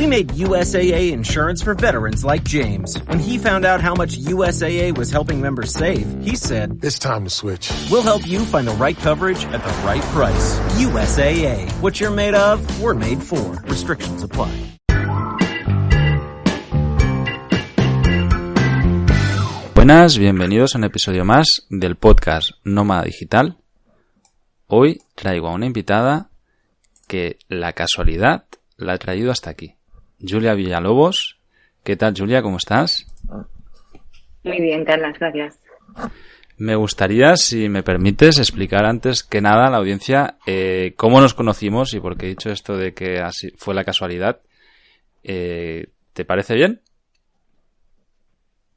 We made USAA insurance for veterans like James. When he found out how much USAA was helping members save, he said, "It's time to switch." We'll help you find the right coverage at the right price. USAA. What you're made of, we're made for. Restrictions apply. Buenas, bienvenidos a un episodio más del podcast Nómada Digital. Hoy traigo a una invitada que la casualidad la ha traído hasta aquí. Julia Villalobos. ¿Qué tal, Julia? ¿Cómo estás? Muy bien, Carlos, gracias. Me gustaría, si me permites, explicar antes que nada a la audiencia cómo nos conocimos y por qué he dicho esto de que así fue la casualidad. ¿Te parece bien?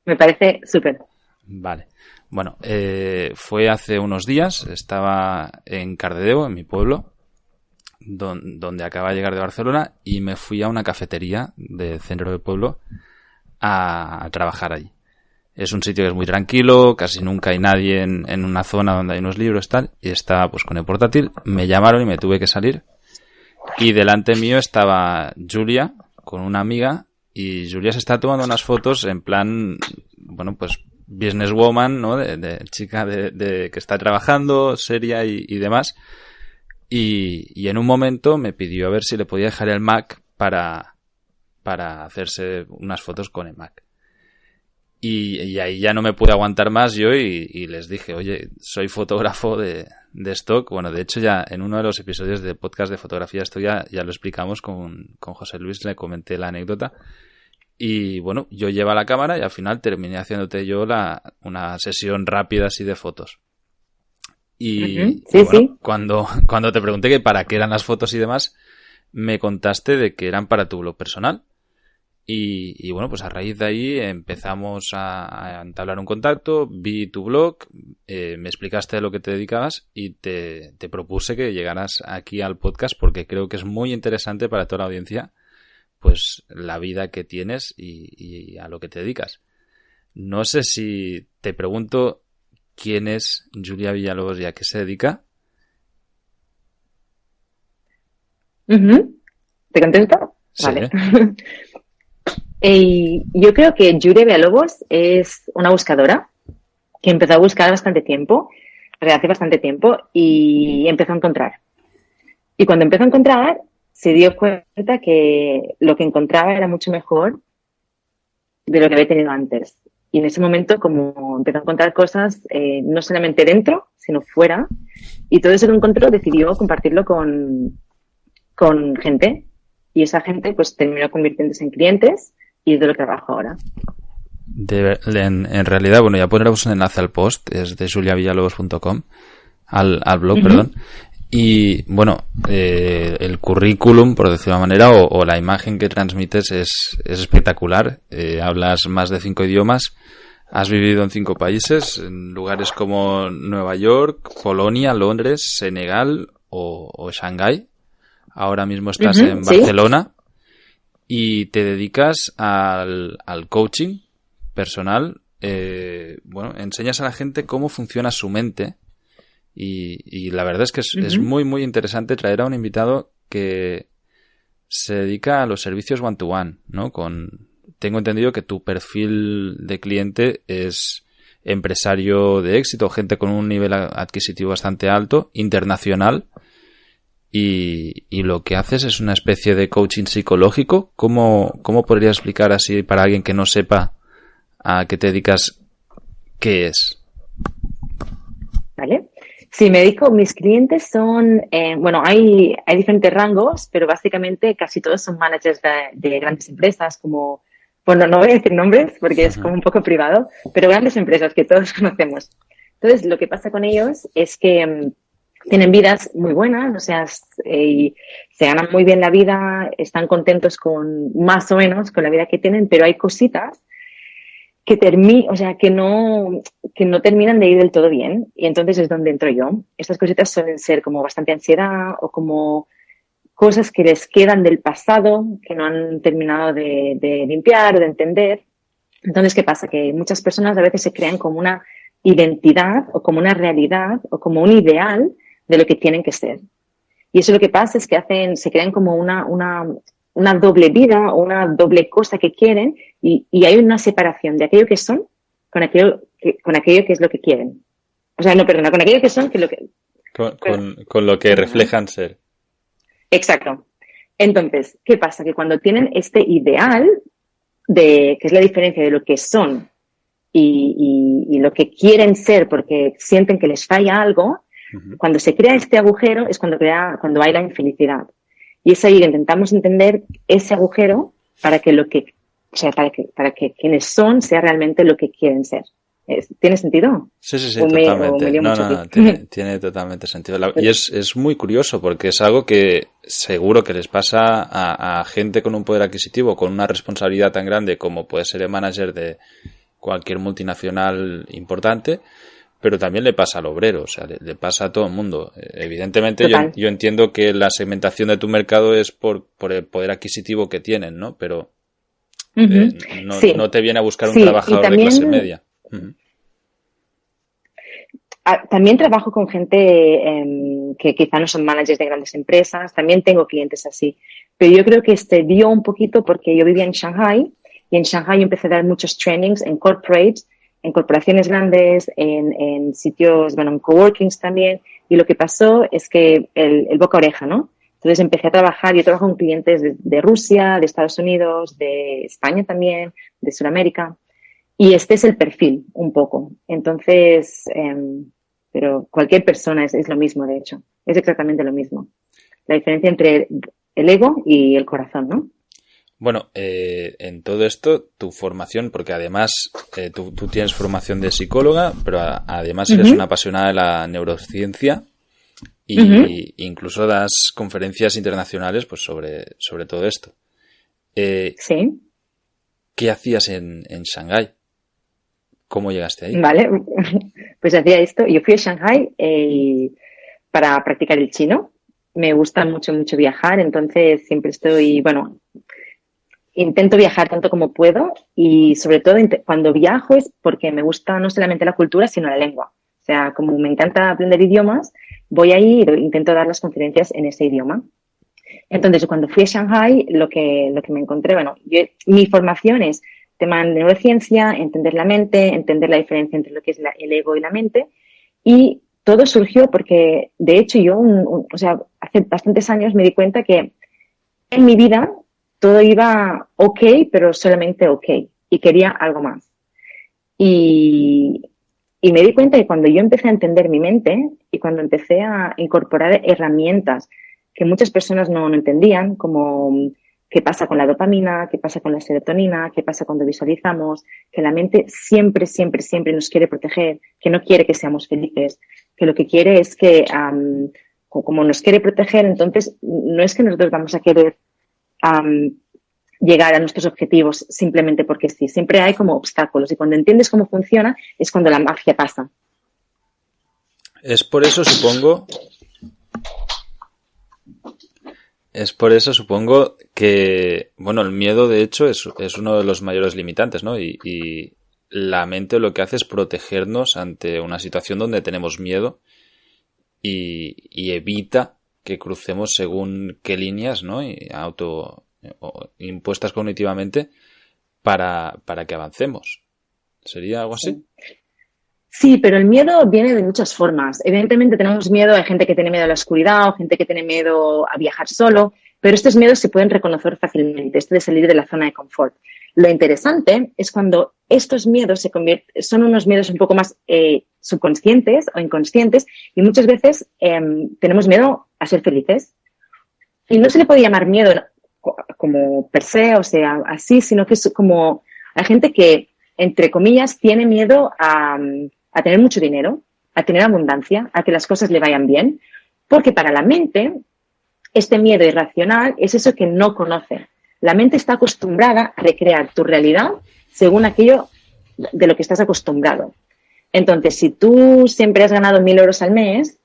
Me parece súper. Vale. Bueno, fue hace unos días, estaba en Cardedeu, en mi pueblo, donde acaba de llegar de Barcelona, y me fui a una cafetería del centro del pueblo a trabajar allí. Es un sitio que es muy tranquilo, casi nunca hay nadie en una zona donde hay unos libros tal, y estaba pues con el portátil, me llamaron y me tuve que salir, y delante mío estaba Julia con una amiga, y Julia se está tomando unas fotos en plan, bueno, pues businesswoman, ¿no? De chica de que está trabajando, seria y demás. Y en un momento me pidió a ver si le podía dejar el Mac para hacerse unas fotos con el Mac. Y ahí ya no me pude aguantar más yo y les dije, oye, soy fotógrafo de stock. Bueno, de hecho ya en uno de los episodios de podcast de fotografía esto ya lo explicamos con José Luis, le comenté la anécdota. Y bueno, yo llevo la cámara y al final terminé haciéndote yo una sesión rápida así de fotos. Y, sí, y bueno, sí. Cuando te pregunté que para qué eran las fotos y demás, me contaste de que eran para tu blog personal. Y bueno, pues a raíz de ahí empezamos a entablar un contacto, vi tu blog, me explicaste de lo que te dedicabas y te propuse que llegaras aquí al podcast porque creo que es muy interesante para toda la audiencia pues la vida que tienes y a lo que te dedicas. No sé si te pregunto quién es Julia Villalobos y a qué se dedica. ¿Te contesto? Sí. Vale. Yo creo que Julia Villalobos es una buscadora que empezó a buscar hace bastante tiempo y empezó a encontrar. Y cuando empezó a encontrar, se dio cuenta que lo que encontraba era mucho mejor de lo que había tenido antes. Y en ese momento, como empezó a encontrar cosas, no solamente dentro, sino fuera, y todo eso que encontró decidió compartirlo con gente. Y esa gente pues terminó convirtiéndose en clientes y es de lo que trabajo ahora. En realidad, bueno, ya pondremos un enlace al post, es de juliavillalobos.com, al blog, perdón. Y bueno, el currículum, por decirlo de una manera, o la imagen que transmites es espectacular. Hablas más de 5 idiomas, has vivido en 5 países, en lugares como Nueva York, Polonia, Londres, Senegal o Shanghái. Ahora mismo estás en Barcelona, ¿sí? Y te dedicas al coaching personal. Bueno, enseñas a la gente cómo funciona su mente. Y la verdad es que es muy, muy interesante traer a un invitado que se dedica a los servicios one-to-one, ¿no? Tengo entendido que tu perfil de cliente es empresario de éxito, gente con un nivel adquisitivo bastante alto, internacional, y lo que haces es una especie de coaching psicológico. ¿Cómo podría explicar así para alguien que no sepa a qué te dedicas, qué es? Vale. Sí, me dedico, mis clientes son, bueno, hay diferentes rangos, pero básicamente casi todos son managers de grandes empresas como, bueno, no voy a decir nombres porque es como un poco privado, pero grandes empresas que todos conocemos. Entonces, lo que pasa con ellos es que tienen vidas muy buenas, o sea, se ganan muy bien la vida, están contentos más o menos con la vida que tienen, pero hay cositas que no terminan de ir del todo bien, y entonces es donde entro yo. Estas cositas suelen ser como bastante ansiedad o como cosas que les quedan del pasado, que no han terminado de limpiar o de entender. Entonces, ¿qué pasa? Que muchas personas a veces se crean como una identidad o como una realidad o como un ideal de lo que tienen que ser. Y eso lo que pasa es que se crean como una una doble vida o una doble cosa que quieren y hay una separación de aquello que son con aquello que es lo que quieren. O sea, no, perdona, con aquello que son que lo que... Con lo que reflejan ser. Exacto. Entonces, ¿qué pasa? Que cuando tienen este ideal que es la diferencia de lo que son y lo que quieren ser porque sienten que les falla algo, cuando se crea este agujero es cuando hay la infelicidad. Y es ahí que intentamos entender ese agujero para que para que quienes son sea realmente lo que quieren ser. ¿Tiene sentido? Sí, totalmente. No, tiene totalmente sentido. Y es muy curioso porque es algo que seguro que les pasa a gente con un poder adquisitivo, con una responsabilidad tan grande como puede ser el manager de cualquier multinacional importante, pero también le pasa al obrero, o sea, le pasa a todo el mundo. Evidentemente yo entiendo que la segmentación de tu mercado es por el poder adquisitivo que tienen, ¿no? Pero no te viene a buscar un trabajador también, de clase media. También trabajo con gente que quizá no son managers de grandes empresas, también tengo clientes así, pero yo creo que dio un poquito porque yo vivía en Shanghai y en Shanghai empecé a dar muchos trainings en corporates, en corporaciones grandes, en sitios, en coworkings también, y lo que pasó es que el boca a oreja, ¿no? Entonces empecé a trabajar, yo trabajo con clientes de Rusia, de Estados Unidos, de España también, de Sudamérica. Y este es el perfil, un poco. Entonces, pero cualquier persona es lo mismo, de hecho. Es exactamente lo mismo. La diferencia entre el ego y el corazón, ¿no? Bueno, en todo esto, tu formación, porque además tú tienes formación de psicóloga, pero además eres una apasionada de la neurociencia y incluso das conferencias internacionales pues sobre todo esto. Sí. ¿Qué hacías en Shanghái? ¿Cómo llegaste ahí? Vale, pues hacía esto. Yo fui a Shanghái para practicar el chino. Me gusta mucho viajar, entonces siempre intento viajar tanto como puedo y sobre todo cuando viajo es porque me gusta no solamente la cultura, sino la lengua. O sea, como me encanta aprender idiomas, voy ahí e intento dar las conferencias en ese idioma. Entonces, cuando fui a Shanghái, lo que me encontré, mi formación es tema de neurociencia, entender la mente, entender la diferencia entre lo que es el ego y la mente. Y todo surgió porque, de hecho, yo, hace bastantes años me di cuenta que en mi vida todo iba ok, pero solamente ok. Y quería algo más. Y me di cuenta que cuando yo empecé a entender mi mente y cuando empecé a incorporar herramientas que muchas personas no entendían, como qué pasa con la dopamina, qué pasa con la serotonina, qué pasa cuando visualizamos, que la mente siempre nos quiere proteger, que no quiere que seamos felices, que lo que quiere es que, como nos quiere proteger, entonces no es que nosotros vamos a querer llegar a nuestros objetivos simplemente porque sí, siempre hay como obstáculos y cuando entiendes cómo funciona es cuando la magia pasa. Es por eso, supongo que, el miedo de hecho es uno de los mayores limitantes, ¿no? Y la mente lo que hace es protegernos ante una situación donde tenemos miedo y evita que crucemos según qué líneas, ¿no? Impuestas cognitivamente para que avancemos. ¿Sería algo así? Sí, pero el miedo viene de muchas formas. Evidentemente tenemos miedo, hay gente que tiene miedo a la oscuridad o gente que tiene miedo a viajar solo, pero estos miedos se pueden reconocer fácilmente, esto de salir de la zona de confort. Lo interesante es cuando estos miedos son unos miedos un poco más subconscientes o inconscientes y muchas veces tenemos miedo a ser felices. Y no se le puede llamar miedo como per se, o sea, así, sino que es como la gente que, entre comillas, tiene miedo a tener mucho dinero, a tener abundancia, a que las cosas le vayan bien, porque para la mente este miedo irracional es eso que no conoce. La mente está acostumbrada a recrear tu realidad según aquello de lo que estás acostumbrado. Entonces, si tú siempre has ganado 1.000 euros al mes,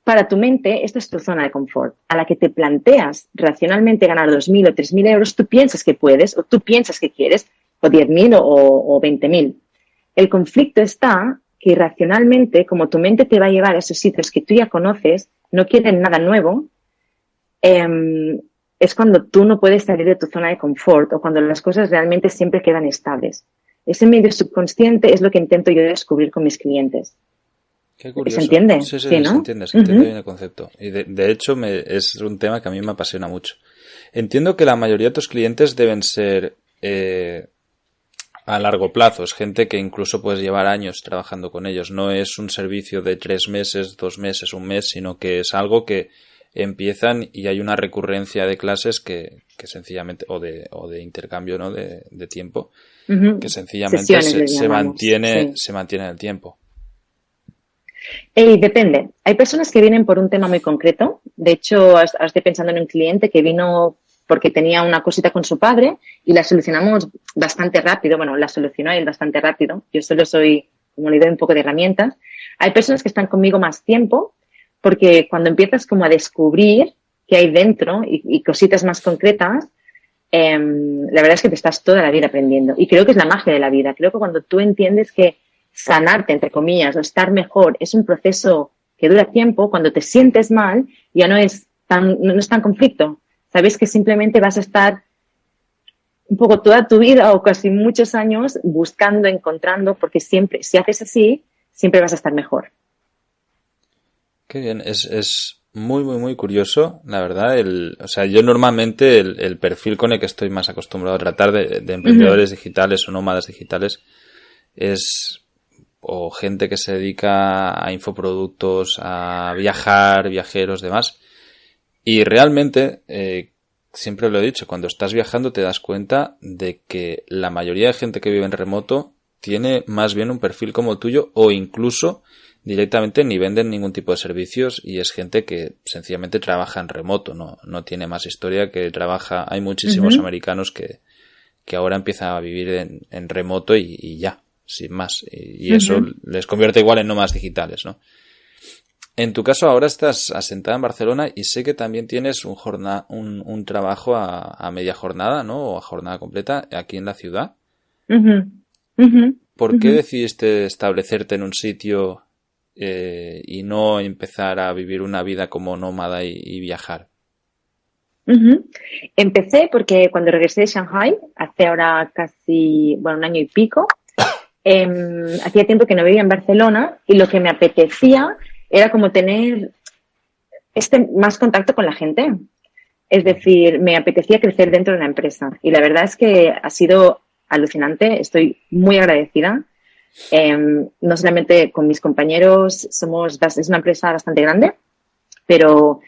para tu mente esta es tu zona de confort. A la que te planteas racionalmente ganar 2.000 o 3.000 euros, tú piensas que puedes o tú piensas que quieres, o 10.000 o 20.000. El conflicto está que irracionalmente, como tu mente te va a llevar a esos sitios que tú ya conoces, no quieren nada nuevo, es cuando tú no puedes salir de tu zona de confort o cuando las cosas realmente siempre quedan estables. Ese medio subconsciente es lo que intento yo descubrir con mis clientes. Qué curioso. ¿Se entiende? Sí, Sí, ¿no? se entiende bien el concepto. Y de hecho es un tema que a mí me apasiona mucho. Entiendo que la mayoría de tus clientes deben ser a largo plazo. Es gente que incluso puedes llevar años trabajando con ellos. No es un servicio de 3 meses, 2 meses, 1 mes, sino que es algo que empiezan y hay una recurrencia de clases que sencillamente, o de intercambio, ¿no? de tiempo, que sencillamente se mantiene en el tiempo. Depende. Hay personas que vienen por un tema muy concreto. De hecho, estoy pensando en un cliente que vino porque tenía una cosita con su padre y la solucionamos bastante rápido. Bueno, la solucionó él bastante rápido. Yo solo soy, como le doy un poco de herramientas. Hay personas que están conmigo más tiempo porque cuando empiezas como a descubrir qué hay dentro y cositas más concretas, la verdad es que te estás toda la vida aprendiendo. Y creo que es la magia de la vida. Creo que cuando tú entiendes que sanarte, entre comillas, o estar mejor es un proceso que dura tiempo, cuando te sientes mal ya no es tan conflicto. Sabes que simplemente vas a estar un poco toda tu vida o casi muchos años buscando, encontrando, porque siempre, si haces así, siempre vas a estar mejor. Qué bien, es muy, muy, muy curioso, la verdad. O sea, yo normalmente el perfil con el que estoy más acostumbrado a tratar de emprendedores digitales o nómadas digitales es o gente que se dedica a infoproductos, a viajar, viajeros, demás. Y realmente, siempre lo he dicho, cuando estás viajando te das cuenta de que la mayoría de gente que vive en remoto tiene más bien un perfil como el tuyo o incluso directamente ni venden ningún tipo de servicios y es gente que sencillamente trabaja en remoto, no tiene más historia que trabaja. Hay muchísimos americanos que ahora empiezan a vivir en remoto y ya, sin más. Y eso les convierte igual en nómadas digitales, ¿no? En tu caso ahora estás asentada en Barcelona y sé que también tienes un trabajo a media jornada, ¿no? O a jornada completa aquí en la ciudad. ¿Por qué decidiste establecerte en un sitio y no empezar a vivir una vida como nómada y viajar? Empecé porque cuando regresé de Shanghai, hace ahora casi, un año y pico, hacía tiempo que no vivía en Barcelona y lo que me apetecía era como tener más contacto con la gente. Es decir, me apetecía crecer dentro de una empresa. Y la verdad es que ha sido alucinante. Estoy muy agradecida. No solamente con mis compañeros, es una empresa bastante grande, pero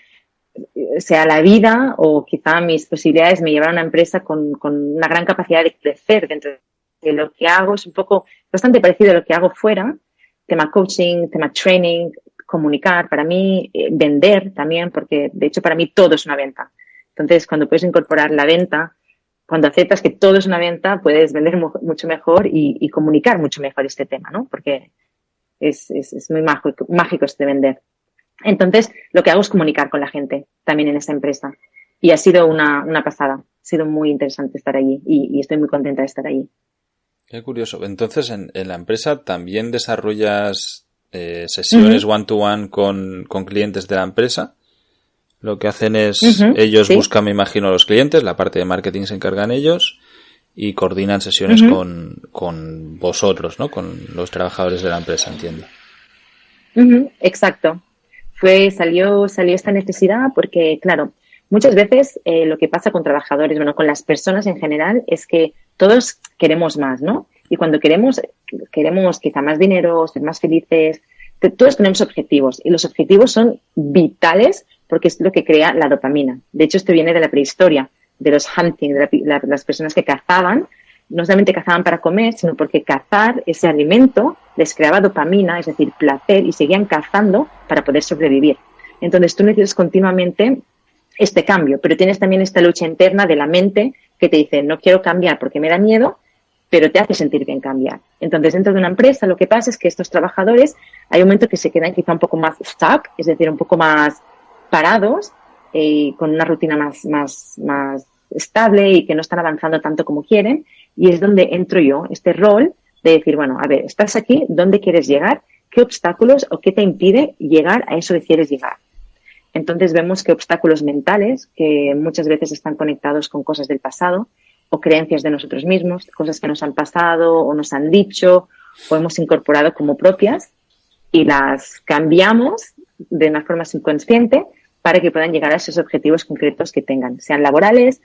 sea la vida o quizá mis posibilidades me llevaron a una empresa con una gran capacidad de crecer dentro de lo que hago. Es un poco bastante parecido a lo que hago fuera. Tema coaching, tema training, comunicar, para mí, vender también, porque de hecho para mí todo es una venta. Entonces, cuando puedes incorporar la venta, cuando aceptas que todo es una venta, puedes vender mucho mejor y comunicar mucho mejor este tema, ¿no? Porque es muy mágico este vender. Entonces, lo que hago es comunicar con la gente también en esa empresa. Y ha sido una pasada. Ha sido muy interesante estar allí y estoy muy contenta de estar allí. Qué curioso. Entonces, en la empresa también desarrollas sesiones one-to-one con clientes de la empresa. Lo que hacen es, ellos buscan, me imagino, a los clientes, la parte de marketing se encargan ellos y coordinan sesiones con vosotros, ¿no? Con los trabajadores de la empresa, entiendo. Exacto. Salió esta necesidad porque, claro, muchas veces lo que pasa con trabajadores, con las personas en general, es que todos queremos más, ¿no? Y cuando queremos quizá más dinero, ser más felices, todos tenemos objetivos y los objetivos son vitales porque es lo que crea la dopamina. De hecho, esto viene de la prehistoria, de los hunting, de las personas que cazaban. No solamente cazaban para comer, sino porque cazar ese alimento les creaba dopamina, es decir, placer, y seguían cazando para poder sobrevivir. Entonces, tú necesitas continuamente este cambio, pero tienes también esta lucha interna de la mente que te dice, no quiero cambiar porque me da miedo, pero te hace sentir bien cambiar. Entonces, dentro de una empresa, lo que pasa es que estos trabajadores, hay un momento que se quedan quizá un poco más stuck, es decir, un poco más parados, con una rutina más estable y que no están avanzando tanto como quieren. Y es donde entro yo, este rol de decir, bueno, a ver, estás aquí, ¿dónde quieres llegar? ¿Qué obstáculos o qué te impide llegar a eso que quieres llegar? Entonces vemos que obstáculos mentales, que muchas veces están conectados con cosas del pasado o creencias de nosotros mismos, cosas que nos han pasado o nos han dicho o hemos incorporado como propias y las cambiamos de una forma subconsciente para que puedan llegar a esos objetivos concretos que tengan, sean laborales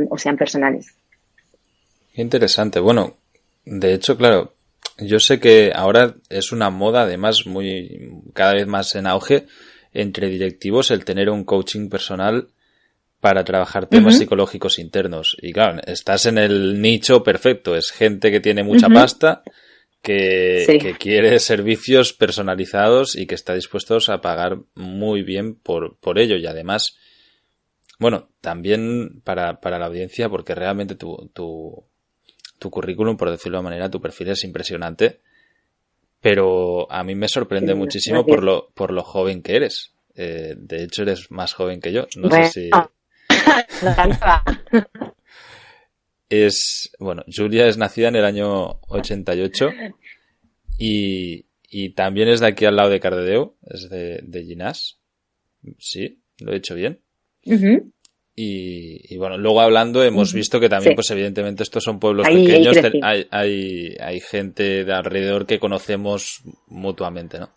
o sean personales. Qué interesante. Bueno, de hecho, claro, yo sé que ahora es una moda, además, cada vez más en auge entre directivos el tener un coaching personal para trabajar temas psicológicos internos. Y claro, estás en el nicho perfecto. Es gente que tiene mucha pasta, que quiere servicios personalizados y que está dispuestos a pagar muy bien por ello. Y además, bueno, también para la audiencia, porque realmente tu currículum, por decirlo de una manera, tu perfil es impresionante, pero a mí me sorprende muchísimo por lo joven que eres. De hecho, eres más joven que yo. No sé si... Julia es nacida en el año 88 y también es de aquí al lado de Cardedeu, es de Llinars. Sí, lo he hecho bien. Y bueno, luego hablando hemos visto que también, pues evidentemente estos son pueblos pequeños, hay gente de alrededor que conocemos mutuamente, ¿no?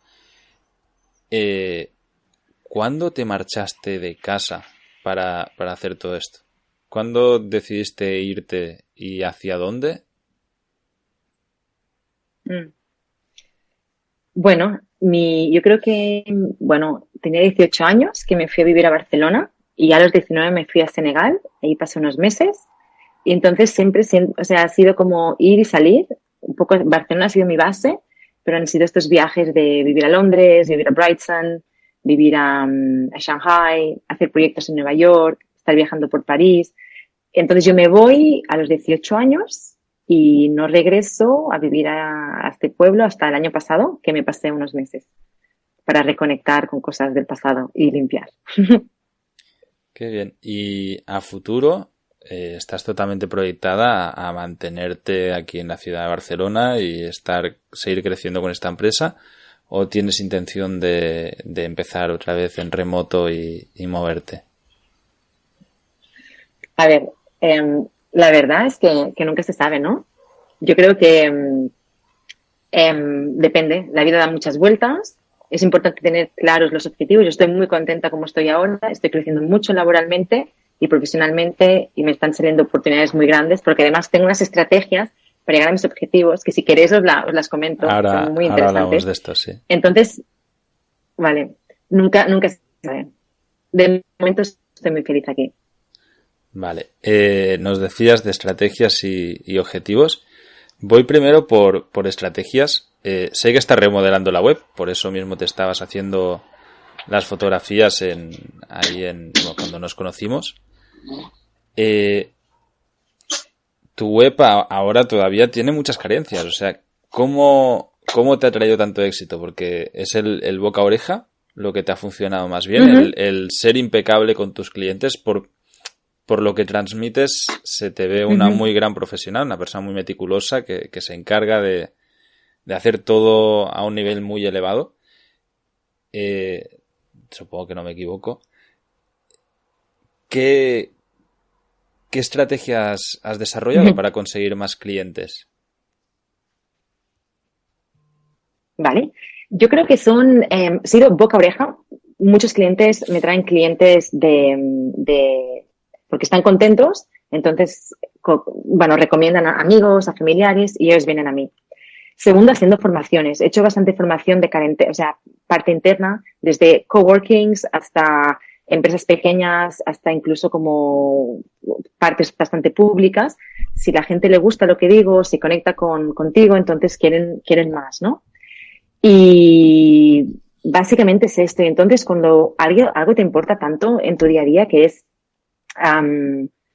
¿Cuándo te marchaste de casa para hacer todo esto? ¿Cuándo decidiste irte y hacia dónde? Bueno, yo creo que, tenía 18 años que me fui a vivir a Barcelona y a los 19 me fui a Senegal, ahí pasé unos meses y entonces siempre, ha sido como ir y salir, un poco Barcelona ha sido mi base, pero han sido estos viajes de vivir a Londres, vivir a Brighton, vivir a Shanghai, hacer proyectos en Nueva York, estar viajando por París. Entonces yo me voy a los 18 años y no regreso a vivir a este pueblo hasta el año pasado, que me pasé unos meses para reconectar con cosas del pasado y limpiar. Qué bien. Y a futuro, ¿estás totalmente proyectada a mantenerte aquí en la ciudad de Barcelona y seguir creciendo con esta empresa? ¿O tienes intención de empezar otra vez en remoto y moverte? A ver, la verdad es que nunca se sabe, ¿no? Yo creo que depende. La vida da muchas vueltas. Es importante tener claros los objetivos. Yo estoy muy contenta como estoy ahora. Estoy creciendo mucho laboralmente y profesionalmente y me están saliendo oportunidades muy grandes porque además tengo unas estrategias para llegar a mis objetivos que si queréis os las comento. Son muy interesantes. Ahora hablamos de esto, sí. Entonces, vale, nunca se sabe. De momento estoy muy feliz aquí. Vale, nos decías de estrategias y objetivos. Voy primero por estrategias. Sé que estás remodelando la web, por eso mismo te estabas haciendo las fotografías cuando nos conocimos. Tu web ahora todavía tiene muchas carencias, o sea, ¿cómo te ha traído tanto éxito? Porque es el boca a oreja lo que te ha funcionado más bien, el ser impecable con tus clientes por lo que transmites, se te ve una muy gran profesional, una persona muy meticulosa que se encarga de hacer todo a un nivel muy elevado. Supongo que no me equivoco. ¿Qué estrategias has desarrollado para conseguir más clientes? Vale. Yo creo que sido boca a oreja. Muchos clientes me traen clientes porque están contentos, entonces, recomiendan a amigos, a familiares y ellos vienen a mí. Segundo, haciendo formaciones. He hecho bastante formación de parte interna, desde coworkings hasta empresas pequeñas, hasta incluso como partes bastante públicas. Si la gente le gusta lo que digo, si conecta contigo, entonces quieren más, ¿no? Y básicamente es esto. Y entonces, cuando algo te importa tanto en tu día a día, que es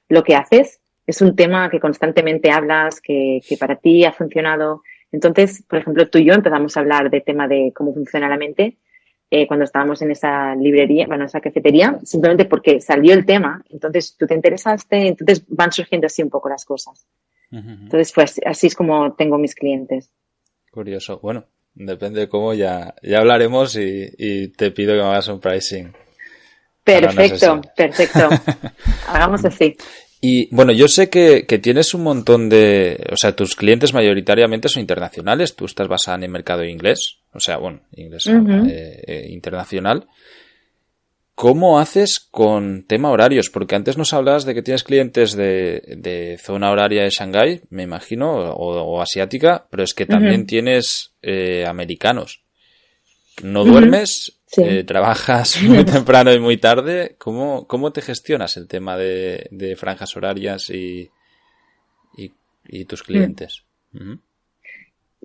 lo que haces, es un tema que constantemente hablas, que para ti ha funcionado. Entonces, por ejemplo, tú y yo empezamos a hablar del tema de cómo funciona la mente cuando estábamos en esa librería, esa cafetería, simplemente porque salió el tema. Entonces, tú te interesaste, entonces van surgiendo así un poco las cosas. Entonces, pues así es como tengo mis clientes. Curioso. Bueno, depende de cómo ya hablaremos y te pido que me hagas un pricing Perfecto, perfecto. Hagamos así. Y bueno, yo sé que tienes un montón de... O sea, tus clientes mayoritariamente son internacionales. Tú estás basada en el mercado inglés. O sea, bueno, inglés internacional. ¿Cómo haces con tema horarios? Porque antes nos hablabas de que tienes clientes de zona horaria de Shanghái, me imagino, o asiática, pero es que también tienes americanos. ¿No duermes? Sí. ¿Trabajas muy temprano y muy tarde? ¿Cómo te gestionas el tema de franjas horarias y tus clientes?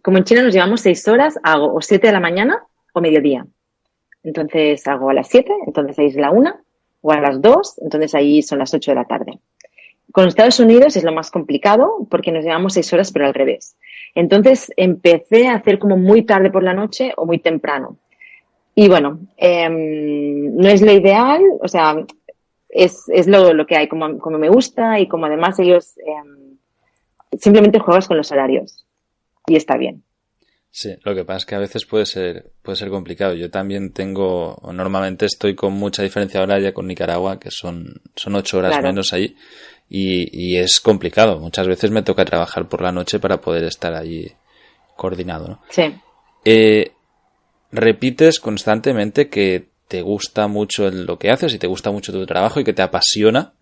Como en China nos llevamos 6 horas, hago o 7 de la mañana o mediodía. Entonces hago a las 7, entonces ahí es la 1, o a las 2, entonces ahí son las 8 de la tarde. Con Estados Unidos es lo más complicado porque nos llevamos 6 horas, pero al revés. Entonces empecé a hacer como muy tarde por la noche o muy temprano. Y bueno, no es lo ideal, o sea, es lo que hay, como me gusta y como además ellos simplemente juegas con los horarios y está bien. Sí, lo que pasa es que a veces puede ser complicado. Yo también normalmente estoy con mucha diferencia horaria con Nicaragua, que son 8 horas menos ahí, y es complicado. Muchas veces me toca trabajar por la noche para poder estar allí coordinado, ¿no? Sí. Repites constantemente que te gusta mucho lo que haces y te gusta mucho tu trabajo y que te apasiona.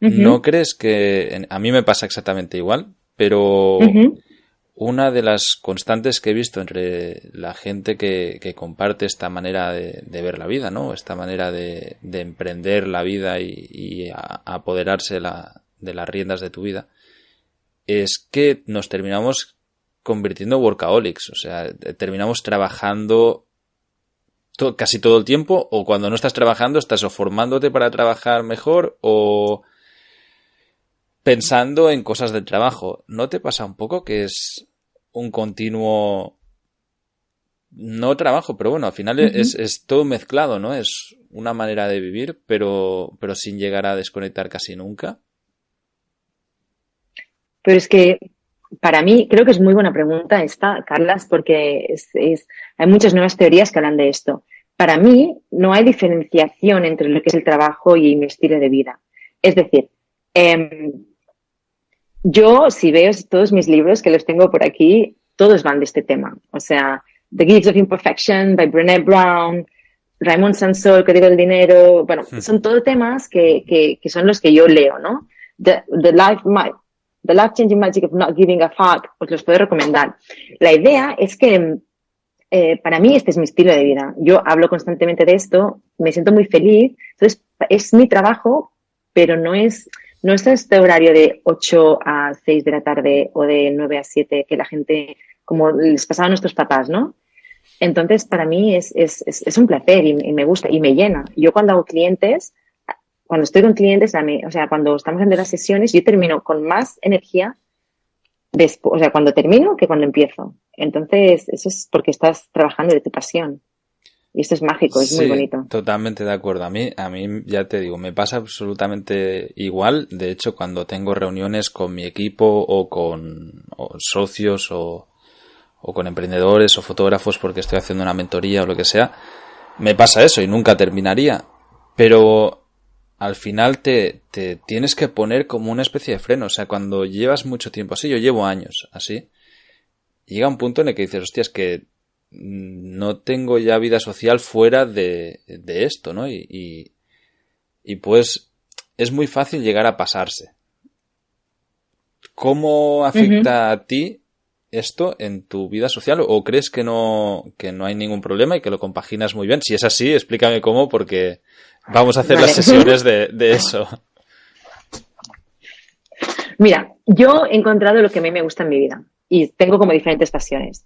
¿No crees que... A mí me pasa exactamente igual, pero... Una de las constantes que he visto entre la gente que comparte esta manera de ver la vida, ¿no? Esta manera de emprender la vida y apoderarse de las riendas de tu vida, es que nos terminamos convirtiendo en workaholics. O sea, terminamos trabajando casi todo el tiempo, o cuando no estás trabajando estás o formándote para trabajar mejor o pensando en cosas del trabajo. ¿No te pasa un poco que es un continuo, no trabajo, pero bueno, al final es todo mezclado, ¿no? Es una manera de vivir, pero sin llegar a desconectar casi nunca? Pero es que para mí creo que es muy buena pregunta esta, Carlas, porque hay muchas nuevas teorías que hablan de esto. Para mí no hay diferenciación entre lo que es el trabajo y mi estilo de vida. Es decir, yo, si veo todos mis libros, que los tengo por aquí, todos van de este tema. O sea, The Gifts of Imperfection, by Brené Brown, Raymond Sansol, que digo el dinero. Bueno, son todos temas que son los que yo leo, ¿no? The Life-Changing Magic of Not Giving a Fuck, os los puedo recomendar. La idea es que para mí este es mi estilo de vida. Yo hablo constantemente de esto, me siento muy feliz. Entonces, es mi trabajo, pero no es este horario de 8 a 6 de la tarde o de 9 a 7 que la gente, como les pasaba a nuestros papás, ¿no? Entonces, para mí es un placer y me gusta y me llena. Yo cuando estoy con clientes, o sea, cuando estamos haciendo las sesiones, yo termino con más energía después, o sea, cuando termino que cuando empiezo. Entonces, eso es porque estás trabajando de tu pasión. Y esto es mágico, es muy bonito. Totalmente de acuerdo. A mí, ya te digo, me pasa absolutamente igual. De hecho, cuando tengo reuniones con mi equipo o con socios o con emprendedores o fotógrafos porque estoy haciendo una mentoría o lo que sea, me pasa eso y nunca terminaría. Pero al final te tienes que poner como una especie de freno. O sea, cuando llevas mucho tiempo así, yo llevo años así, llega un punto en el que dices, hostia, es que no tengo ya vida social fuera de esto, ¿no? Y pues es muy fácil llegar a pasarse. ¿Cómo afecta a ti esto en tu vida social? ¿O crees que no hay ningún problema y que lo compaginas muy bien? Si es así, explícame cómo, porque vamos a hacer las sesiones de eso. Mira, yo he encontrado lo que a mí me gusta en mi vida y tengo como diferentes pasiones.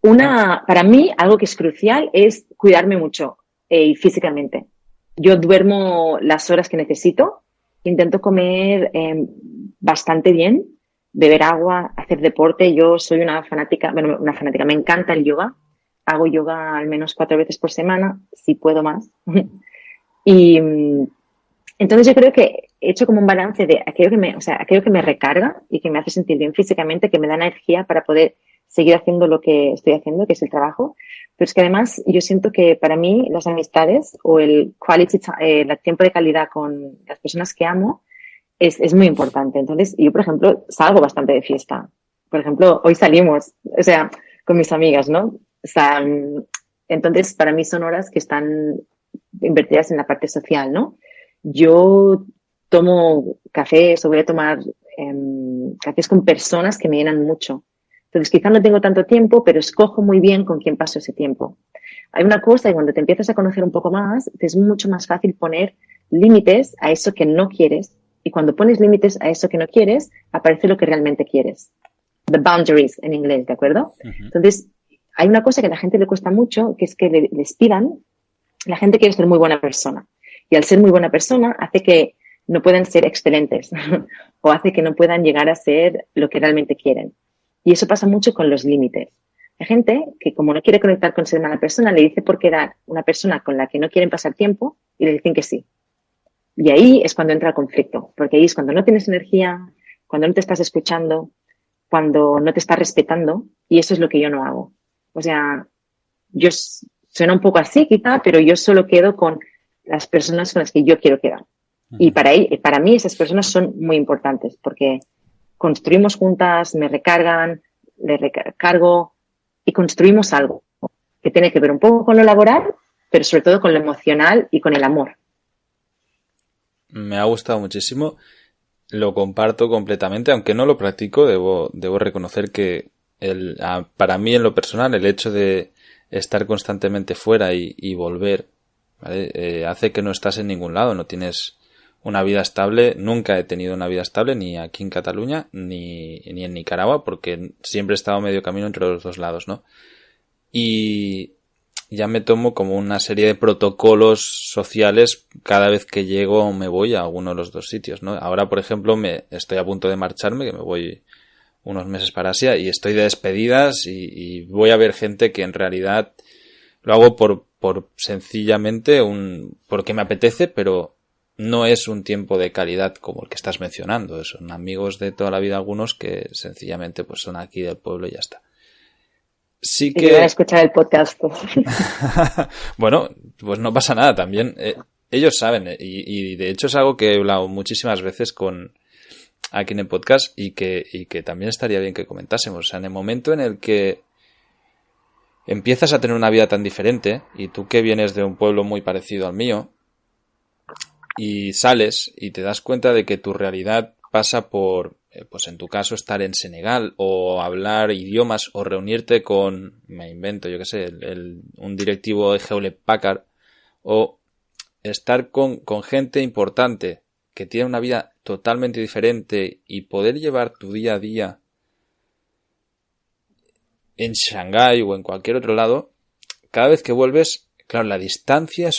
Para mí, algo que es crucial es cuidarme mucho físicamente. Yo duermo las horas que necesito, intento comer bastante bien, beber agua, hacer deporte. Yo soy una fanática, me encanta el yoga. Hago yoga al menos 4 veces por semana, si puedo más. Y entonces yo creo que he hecho como un balance de aquello que me recarga y que me hace sentir bien físicamente, que me da energía para poder seguir haciendo lo que estoy haciendo, que es el trabajo. Pero es que además yo siento que para mí las amistades o el el tiempo de calidad con las personas que amo es muy importante. Entonces, yo, por ejemplo, salgo bastante de fiesta. Por ejemplo, hoy salimos, o sea, con mis amigas, ¿no? O sea, entonces, para mí son horas que están invertidas en la parte social, ¿no? Yo tomo cafés o voy a tomar cafés con personas que me llenan mucho. Entonces, quizá no tengo tanto tiempo, pero escojo muy bien con quién paso ese tiempo. Hay una cosa y cuando te empiezas a conocer un poco más, te es mucho más fácil poner límites a eso que no quieres. Y cuando pones límites a eso que no quieres, aparece lo que realmente quieres. The boundaries en inglés, ¿de acuerdo? Uh-huh. Entonces, hay una cosa que a la gente le cuesta mucho, que es que les pidan, la gente quiere ser muy buena persona. Y al ser muy buena persona, hace que no puedan ser excelentes o hace que no puedan llegar a ser lo que realmente quieren. Y eso pasa mucho con los límites. Hay gente que, como no quiere conectar con ser mala persona, le dice por quedar una persona con la que no quieren pasar tiempo y le dicen que sí. Y ahí es cuando entra el conflicto, porque ahí es cuando no tienes energía, cuando no te estás escuchando, cuando no te estás respetando, y eso es lo que yo no hago. O sea, yo suena un poco así quizá, pero yo solo quedo con las personas con las que yo quiero quedar. Uh-huh. Y para mí esas personas son muy importantes, porque construimos juntas, me recargan, le recargo y construimos algo que tiene que ver un poco con lo laboral, pero sobre todo con lo emocional y con el amor. Me ha gustado muchísimo, lo comparto completamente, aunque no lo practico, debo reconocer que para mí en lo personal el hecho de estar constantemente fuera y volver, ¿vale? Hace que no estás en ningún lado, no tienes una vida estable. Nunca he tenido una vida estable ni aquí en Cataluña ni en Nicaragua, porque siempre he estado medio camino entre los dos lados, ¿no? Y ya me tomo como una serie de protocolos sociales cada vez que llego o me voy a alguno de los dos sitios, ¿no? Ahora, por ejemplo, estoy a punto de marcharme, que me voy unos meses para Asia y estoy de despedidas y voy a ver gente que en realidad lo hago por sencillamente porque me apetece, pero no es un tiempo de calidad como el que estás mencionando. Son amigos de toda la vida algunos que sencillamente pues son aquí del pueblo y ya está. Sí que... Y voy a escuchar el podcast. Bueno, pues no pasa nada también. Ellos saben y de hecho es algo que he hablado muchísimas veces aquí en el podcast y que también estaría bien que comentásemos. O sea, en el momento en el que empiezas a tener una vida tan diferente y tú que vienes de un pueblo muy parecido al mío y sales y te das cuenta de que tu realidad pasa por, pues en tu caso, estar en Senegal o hablar idiomas o reunirte con, me invento, yo qué sé, un directivo de Hewlett Packard o estar con gente importante que tiene una vida totalmente diferente y poder llevar tu día a día en Shanghái o en cualquier otro lado, cada vez que vuelves, claro, la distancia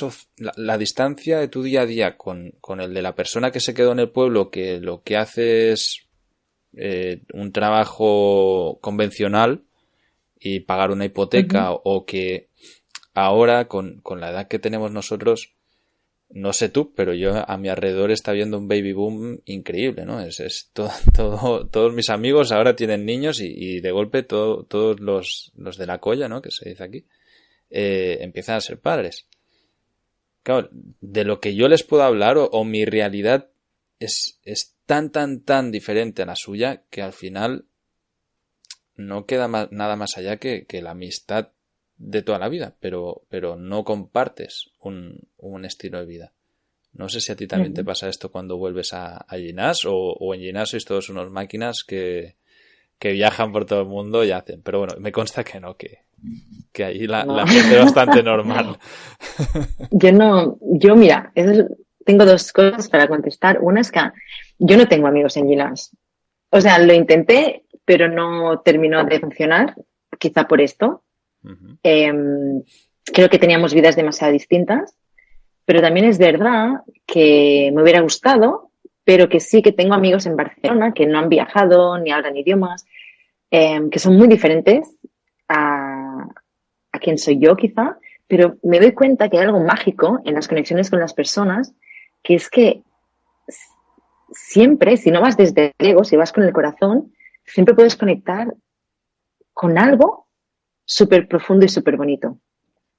de tu día a día con el de la persona que se quedó en el pueblo, que lo que hace es un trabajo convencional y pagar una hipoteca, uh-huh. O que ahora con la edad que tenemos nosotros, no sé tú, pero yo a mi alrededor está habiendo un baby boom increíble, ¿no? Todos mis amigos ahora tienen niños y de golpe todos los de la colla, ¿no? Que se dice aquí, empiezan a ser padres. Claro, de lo que yo les puedo hablar o mi realidad es tan diferente a la suya que al final no queda nada más allá que la amistad de toda la vida, pero no compartes un estilo de vida. No sé si a ti también te pasa esto cuando vuelves a Llinars o en Llinars sois todos unos máquinas que viajan por todo el mundo y hacen. Pero bueno, me consta que no, que ahí la gente es bastante normal. Yo mira, tengo dos cosas para contestar. Una es que yo no tengo amigos en Llinars. O sea, lo intenté, pero no terminó de funcionar, quizá por esto. Uh-huh. Creo que teníamos vidas demasiado distintas, pero también es verdad que me hubiera gustado, pero que sí que tengo amigos en Barcelona que no han viajado ni hablan idiomas, que son muy diferentes a quien soy yo quizá, pero me doy cuenta que hay algo mágico en las conexiones con las personas, que es que siempre, si no vas desde el ego, si vas con el corazón, siempre puedes conectar con algo súper profundo y súper bonito.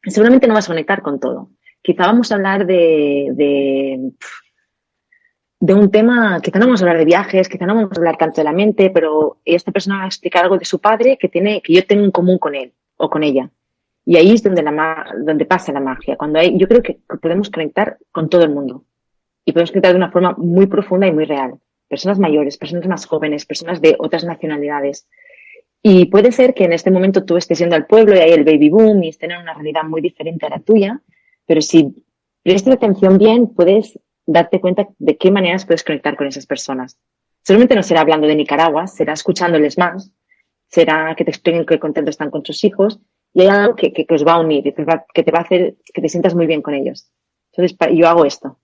Seguramente no vas a conectar con todo. Quizá vamos a hablar de un tema, quizá no vamos a hablar de viajes, quizá no vamos a hablar tanto de la mente, pero esta persona va a explicar algo de su padre que yo tengo en común con él o con ella. Y ahí es donde pasa la magia. Yo creo que podemos conectar con todo el mundo. Y podemos conectar de una forma muy profunda y muy real. Personas mayores, personas más jóvenes, personas de otras nacionalidades. Y puede ser que en este momento tú estés yendo al pueblo y hay el baby boom y estén en una realidad muy diferente a la tuya, pero si prestas atención bien, puedes darte cuenta de qué maneras puedes conectar con esas personas. Seguramente no será hablando de Nicaragua, será escuchándoles más, será que te expliquen qué contentos están con sus hijos, y hay algo que os va a unir, que te va a hacer que te sientas muy bien con ellos. Entonces, yo hago esto.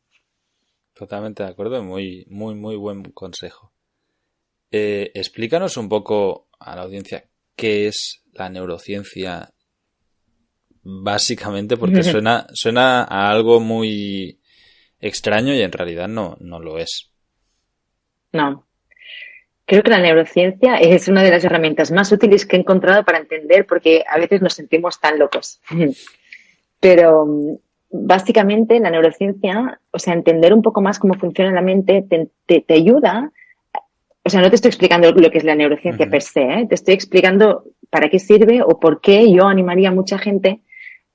Totalmente de acuerdo, muy, muy, muy buen consejo. Explícanos un poco a la audiencia qué es la neurociencia, básicamente, porque suena a algo muy extraño y en realidad no lo es. No. Creo que la neurociencia es una de las herramientas más útiles que he encontrado para entender, porque a veces nos sentimos tan locos. Pero básicamente la neurociencia, o sea, entender un poco más cómo funciona la mente te ayuda. O sea, no te estoy explicando lo que es la neurociencia per se, ¿eh? Te estoy explicando para qué sirve o por qué yo animaría a mucha gente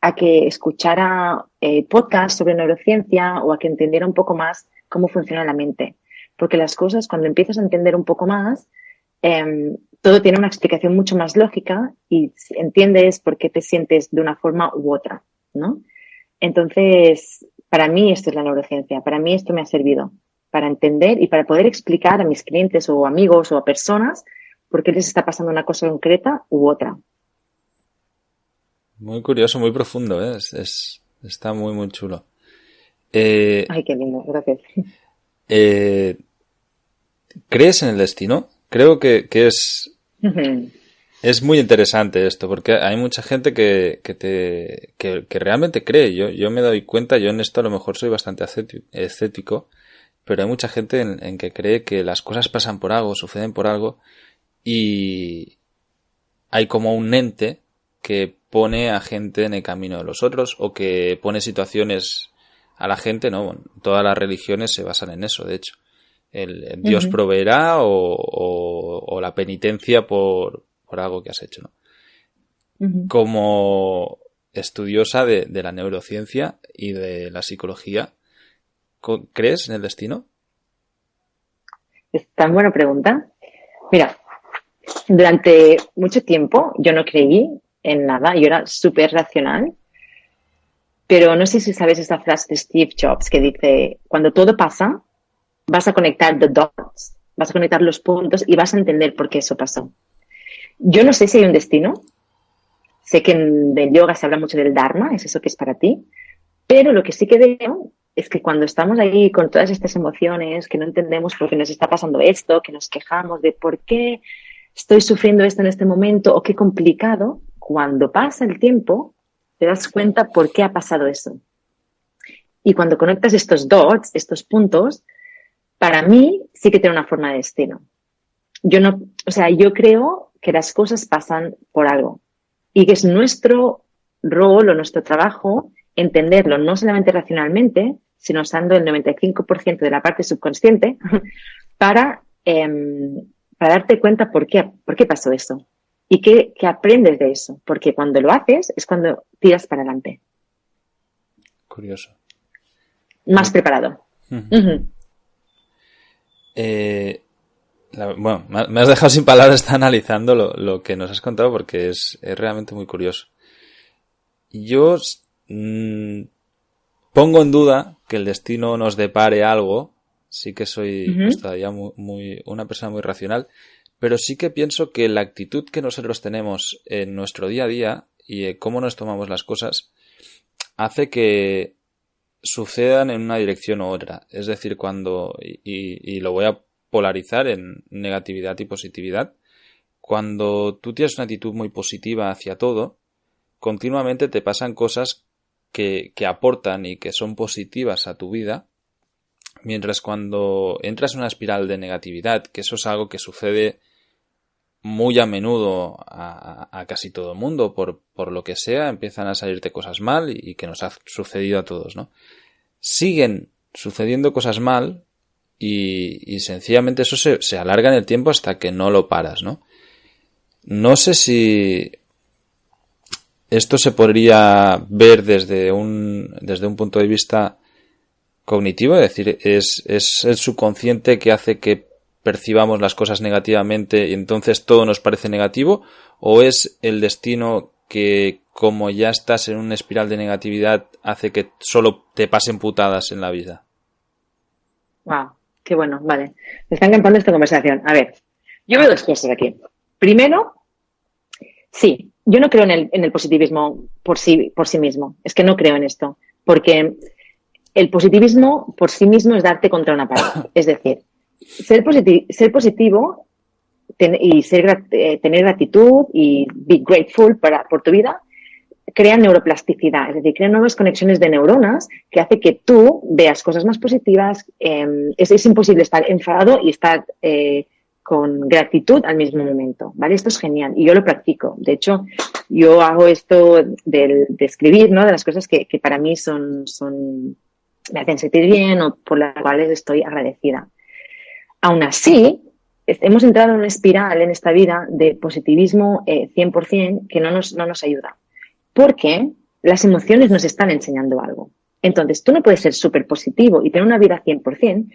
a que escuchara podcasts sobre neurociencia o a que entendiera un poco más cómo funciona la mente. Porque las cosas, cuando empiezas a entender un poco más, todo tiene una explicación mucho más lógica y entiendes por qué te sientes de una forma u otra, ¿no? Entonces, para mí esto es la neurociencia. Para mí esto me ha servido para entender y para poder explicar a mis clientes o amigos o a personas por qué les está pasando una cosa concreta u otra. Muy curioso, muy profundo, ¿eh? Está muy, muy chulo. Ay, qué lindo, gracias. ¿Crees en el destino? Creo que es muy interesante esto, porque hay mucha gente que realmente cree. Yo me doy cuenta, yo en esto a lo mejor soy bastante escéptico, pero hay mucha gente en que cree que las cosas pasan por algo, suceden por algo, y hay como un ente que pone a gente en el camino de los otros, o que pone situaciones a la gente, ¿no? Bueno, todas las religiones se basan en eso, de hecho. El Dios proveerá o la penitencia por algo que has hecho, ¿no? Como estudiosa de la neurociencia y de la psicología, ¿crees en el destino? Es tan buena pregunta. Mira, durante mucho tiempo yo no creí en nada, yo era súper racional, pero no sé si sabes esta frase de Steve Jobs que dice, cuando todo pasa, vas a conectar the dots, vas a conectar los puntos y vas a entender por qué eso pasó. Yo no sé si hay un destino, sé que en el yoga se habla mucho del Dharma, es eso que es para ti, pero lo que sí que veo es que cuando estamos ahí con todas estas emociones, que no entendemos por qué nos está pasando esto, que nos quejamos de por qué estoy sufriendo esto en este momento o qué complicado, cuando pasa el tiempo te das cuenta por qué ha pasado eso. Y cuando conectas estos dots, estos puntos, para mí sí que tiene una forma de destino. Yo creo que las cosas pasan por algo y que es nuestro rol o nuestro trabajo entenderlo no solamente racionalmente, sino usando el 95% de la parte subconsciente para darte cuenta por qué pasó eso y qué aprendes de eso, porque cuando lo haces es cuando tiras para adelante. Curioso. Más preparado. Bueno, me has dejado sin palabras, está analizando lo que nos has contado porque es realmente muy curioso. Yo pongo en duda que el destino nos depare algo. Sí que soy pues, todavía una persona muy racional, pero sí que pienso que la actitud que nosotros tenemos en nuestro día a día y cómo nos tomamos las cosas hace que sucedan en una dirección u otra. Es decir, y lo voy a polarizar en negatividad y positividad. Cuando tú tienes una actitud muy positiva hacia todo, continuamente te pasan cosas que aportan y que son positivas a tu vida, mientras cuando entras en una espiral de negatividad, que eso es algo que sucede muy a menudo a casi todo el mundo, por lo que sea, empiezan a salirte cosas mal y que nos ha sucedido a todos, ¿no? Siguen sucediendo cosas mal y sencillamente eso se alarga en el tiempo hasta que no lo paras, ¿no? No sé si esto se podría ver desde un punto de vista cognitivo, es decir, es el subconsciente que hace que percibamos las cosas negativamente y entonces todo nos parece negativo, o es el destino que, como ya estás en una espiral de negatividad, hace que solo te pasen putadas en la vida. Wow, qué bueno, vale. Me está encantando esta conversación. A ver, yo veo dos cosas aquí. Primero, sí, yo no creo en el positivismo por sí mismo. Es que no creo en esto. Porque el positivismo por sí mismo es darte contra una pared. Es decir, ser positivo y tener gratitud y be grateful por tu vida crea neuroplasticidad, es decir, crea nuevas conexiones de neuronas que hace que tú veas cosas más positivas. Es imposible estar enfadado y estar con gratitud al mismo momento, ¿vale? Esto es genial y yo lo practico. De hecho, yo hago esto de escribir, ¿no? De las cosas que para mí me hacen sentir bien o por las cuales estoy agradecida. Aún así, hemos entrado en una espiral en esta vida de positivismo 100% que no nos ayuda. Porque las emociones nos están enseñando algo. Entonces, tú no puedes ser súper positivo y tener una vida 100%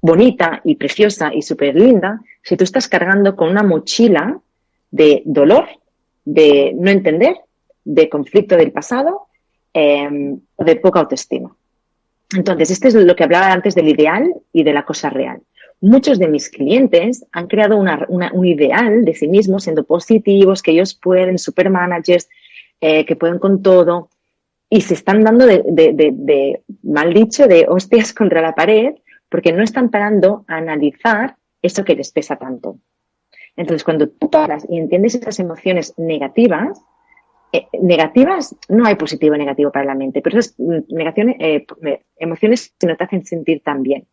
bonita y preciosa y súper linda si tú estás cargando con una mochila de dolor, de no entender, de conflicto del pasado, de poca autoestima. Entonces, esto es lo que hablaba antes del ideal y de la cosa real. Muchos de mis clientes han creado un ideal de sí mismos siendo positivos, que ellos pueden, supermanagers, que pueden con todo, y se están dando de mal dicho, de hostias contra la pared, porque no están parando a analizar eso que les pesa tanto. Entonces, cuando tú paras y entiendes esas emociones negativas, no hay positivo o negativo para la mente, pero esas emociones que no te hacen sentir tan bien.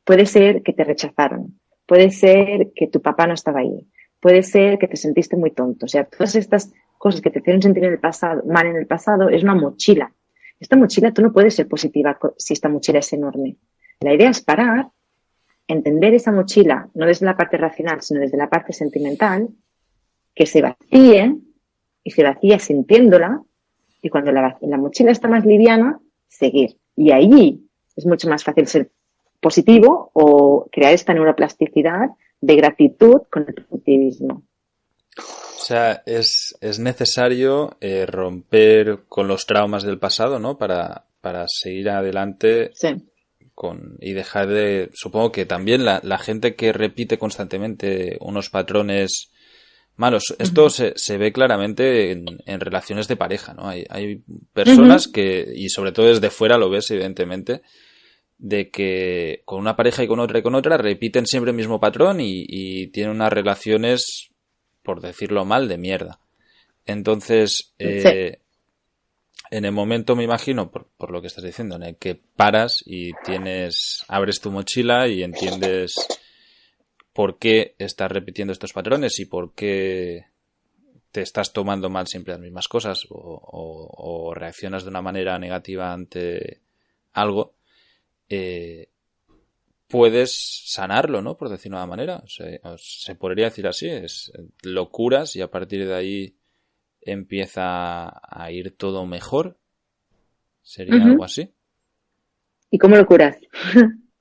Puede ser que te rechazaron, puede ser que tu papá no estaba ahí, puede ser que te sentiste muy tonto. O sea, todas estas cosas que te hicieron sentir mal en el pasado, es una mochila. Esta mochila, tú no puedes ser positiva si esta mochila es enorme. La idea es parar, entender esa mochila, no desde la parte racional, sino desde la parte sentimental, que se vacíe, y se vacía sintiéndola, y cuando la mochila está más liviana, seguir. Y ahí es mucho más fácil ser positivo o crear esta neuroplasticidad de gratitud con el positivismo. O sea, es necesario romper con los traumas del pasado, ¿no? Para seguir adelante. Sí. Y dejar de... Supongo que también la gente que repite constantemente unos patrones malos. Esto se ve claramente en relaciones de pareja, ¿no? Hay personas que, y sobre todo desde fuera lo ves evidentemente, de que con una pareja y con otra repiten siempre el mismo patrón y tienen unas relaciones, por decirlo mal, de mierda. Entonces, en el momento, me imagino, por lo que estás diciendo, en el que paras y abres tu mochila y entiendes por qué estás repitiendo estos patrones y por qué te estás tomando mal siempre las mismas cosas o reaccionas de una manera negativa ante algo, puedes sanarlo, ¿no? Por decirlo de una manera. Se podría decir así, lo curas y a partir de ahí empieza a ir todo mejor. ¿Sería algo así? ¿Y cómo lo curas?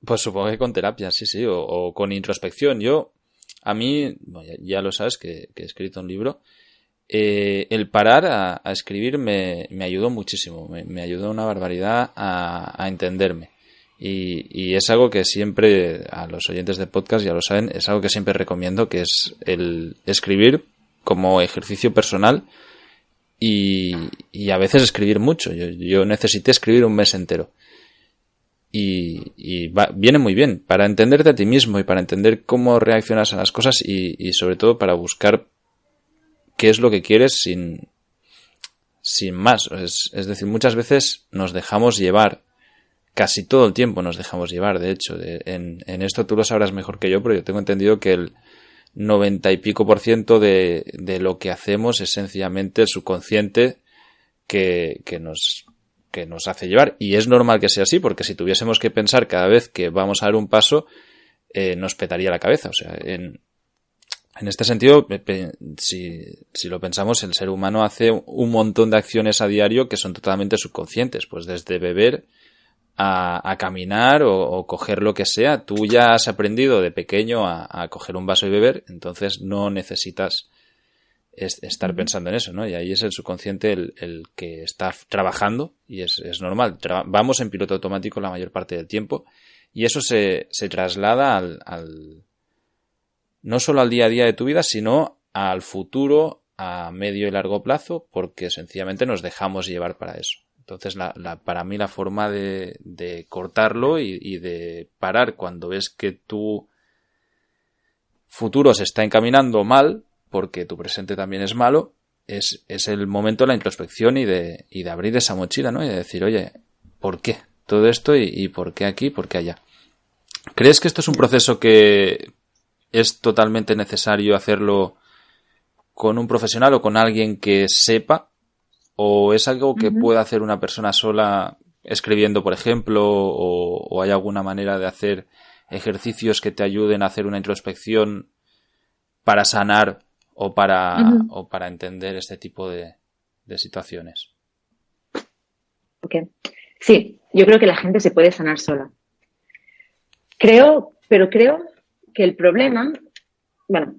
Pues supongo que con terapia, sí, o con introspección. A mí, ya lo sabes que he escrito un libro, el parar a escribir me ayudó muchísimo, me ayudó una barbaridad a entenderme. Y es algo que siempre, a los oyentes de podcast ya lo saben, es algo que siempre recomiendo, que es el escribir como ejercicio personal y a veces escribir mucho. Yo necesité escribir un mes entero. Y viene muy bien para entenderte a ti mismo y para entender cómo reaccionas a las cosas y sobre todo para buscar qué es lo que quieres sin más. Es decir, muchas veces nos dejamos llevar, casi todo el tiempo nos dejamos llevar, de hecho. En esto tú lo sabrás mejor que yo, pero yo tengo entendido que 90 y pico % de lo que hacemos es sencillamente el subconsciente que nos hace llevar. Y es normal que sea así, porque si tuviésemos que pensar cada vez que vamos a dar un paso, nos petaría la cabeza. O sea, en este sentido, si lo pensamos, el ser humano hace un montón de acciones a diario que son totalmente subconscientes. Pues desde beber a caminar o coger lo que sea. Tú ya has aprendido de pequeño a coger un vaso y beber, entonces no necesitas estar pensando en eso, ¿no? Y ahí es el subconsciente el que está trabajando y es normal. Vamos en piloto automático la mayor parte del tiempo y eso se traslada al no solo al día a día de tu vida, sino al futuro, a medio y largo plazo, porque sencillamente nos dejamos llevar para eso. Entonces, para mí la forma de cortarlo y de parar cuando ves que tu futuro se está encaminando mal, porque tu presente también es malo, es el momento de la introspección y de abrir esa mochila, ¿no? Y de decir, oye, ¿por qué todo esto y por qué aquí, por qué allá? ¿Crees que esto es un proceso que es totalmente necesario hacerlo con un profesional o con alguien que sepa? ¿O es algo que pueda hacer una persona sola escribiendo, por ejemplo, o hay alguna manera de hacer ejercicios que te ayuden a hacer una introspección para sanar o para entender este tipo de situaciones? Okay. Sí, yo creo que la gente se puede sanar sola. Creo que el problema, bueno,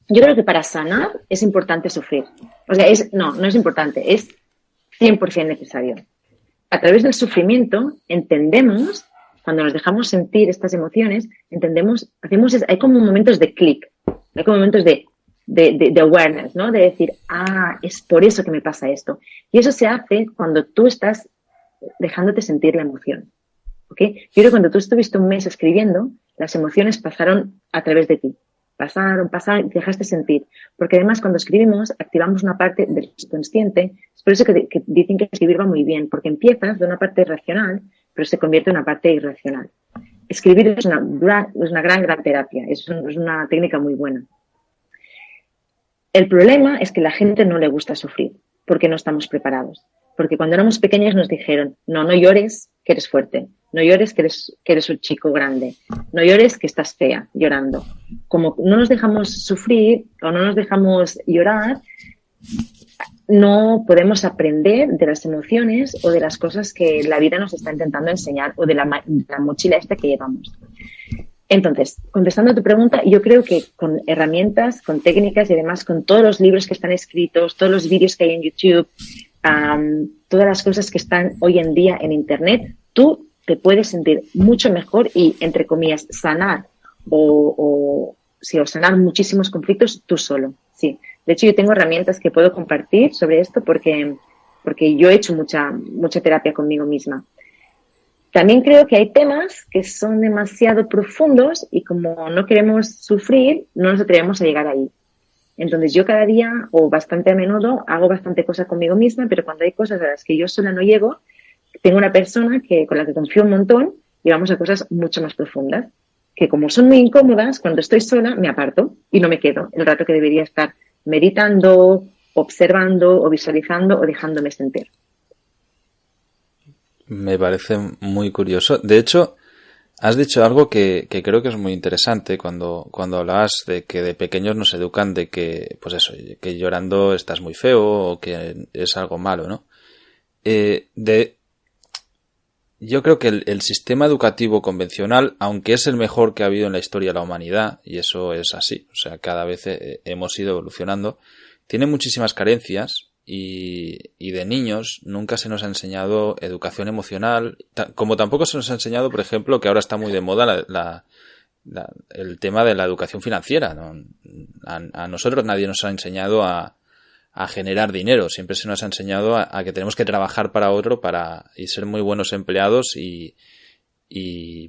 yo creo que para sanar es importante sufrir. O sea, no es importante, es 100% necesario. A través del sufrimiento entendemos, cuando nos dejamos sentir estas emociones, hay como momentos de clic, hay como momentos de awareness, ¿no? De decir, es por eso que me pasa esto. Y eso se hace cuando tú estás dejándote sentir la emoción. ¿Ok? Yo creo que cuando tú estuviste un mes escribiendo, las emociones pasaron a través de ti. Pasaron, y te dejaste sentir. Porque además cuando escribimos activamos una parte del subconsciente. Es por eso que dicen que escribir va muy bien, porque empiezas de una parte racional, pero se convierte en una parte irracional. Escribir es una gran terapia, es una técnica muy buena. El problema es que a la gente no le gusta sufrir, porque no estamos preparados. Porque cuando éramos pequeños nos dijeron, no llores, que eres fuerte. No llores, que eres un chico grande. No llores, que estás fea, llorando. Como no nos dejamos sufrir o no nos dejamos llorar, no podemos aprender de las emociones o de las cosas que la vida nos está intentando enseñar o de la mochila esta que llevamos. Entonces, contestando a tu pregunta, yo creo que con herramientas, con técnicas y además con todos los libros que están escritos, todos los vídeos que hay en YouTube, todas las cosas que están hoy en día en Internet, tú te puedes sentir mucho mejor y, entre comillas, sanar o sanar muchísimos conflictos tú solo. Sí. De hecho, yo tengo herramientas que puedo compartir sobre esto porque yo he hecho mucha terapia conmigo misma. También creo que hay temas que son demasiado profundos y como no queremos sufrir, no nos atrevemos a llegar ahí. Entonces yo cada día o bastante a menudo hago bastante cosa conmigo misma, pero cuando hay cosas a las que yo sola no llego, tengo una persona con la que confío un montón y vamos a cosas mucho más profundas, que como son muy incómodas, cuando estoy sola me aparto y no me quedo el rato que debería estar meditando, observando o visualizando o dejándome sentir. Me parece muy curioso. De hecho, has dicho algo que creo que es muy interesante cuando hablabas de que de pequeños nos educan de que, pues eso, que llorando estás muy feo o que es algo malo, ¿no? Yo creo que el sistema educativo convencional, aunque es el mejor que ha habido en la historia de la humanidad, y eso es así, o sea, cada vez hemos ido evolucionando, tiene muchísimas carencias. Y de niños nunca se nos ha enseñado educación emocional, como tampoco se nos ha enseñado, por ejemplo, que ahora está muy de moda el tema de la educación financiera, ¿no? A nosotros nadie nos ha enseñado a generar dinero, siempre se nos ha enseñado a que tenemos que trabajar para otro y ser muy buenos empleados y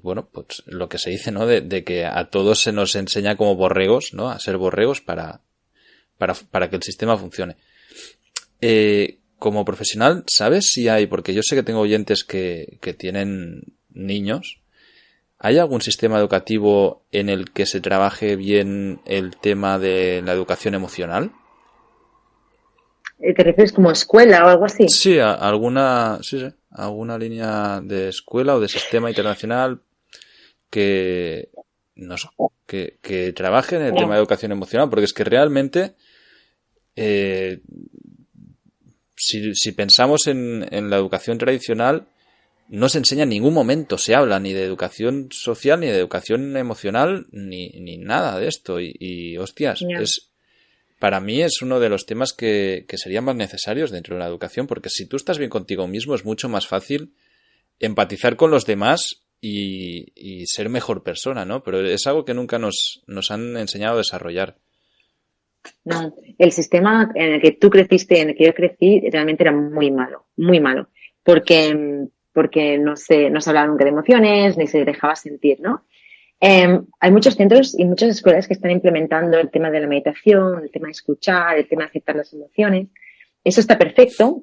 bueno, pues lo que se dice, ¿no? De que a todos se nos enseña como borregos, ¿no? A ser borregos para que el sistema funcione. Como profesional, ¿sabes si hay? Porque yo sé que tengo oyentes que tienen niños. ¿hay algún sistema educativo en el que se trabaje bien el tema de la educación emocional? ¿Te refieres como escuela o algo así? Sí, alguna línea de escuela o de sistema internacional que, no sé, que trabaje en el tema de educación emocional, porque es que realmente, si pensamos en la educación tradicional, no se enseña en ningún momento, se habla ni de educación social, ni de educación emocional, ni nada de esto. Y hostias, para mí es uno de los temas que serían más necesarios dentro de la educación, porque si tú estás bien contigo mismo es mucho más fácil empatizar con los demás y ser mejor persona, ¿no? Pero es algo que nunca nos han enseñado a desarrollar. No, el sistema en el que tú creciste, en el que yo crecí, realmente era muy malo, porque no se hablaba nunca de emociones, ni se dejaba sentir, ¿no? Hay muchos centros y muchas escuelas que están implementando el tema de la meditación, el tema de escuchar, el tema de aceptar las emociones. Eso está perfecto.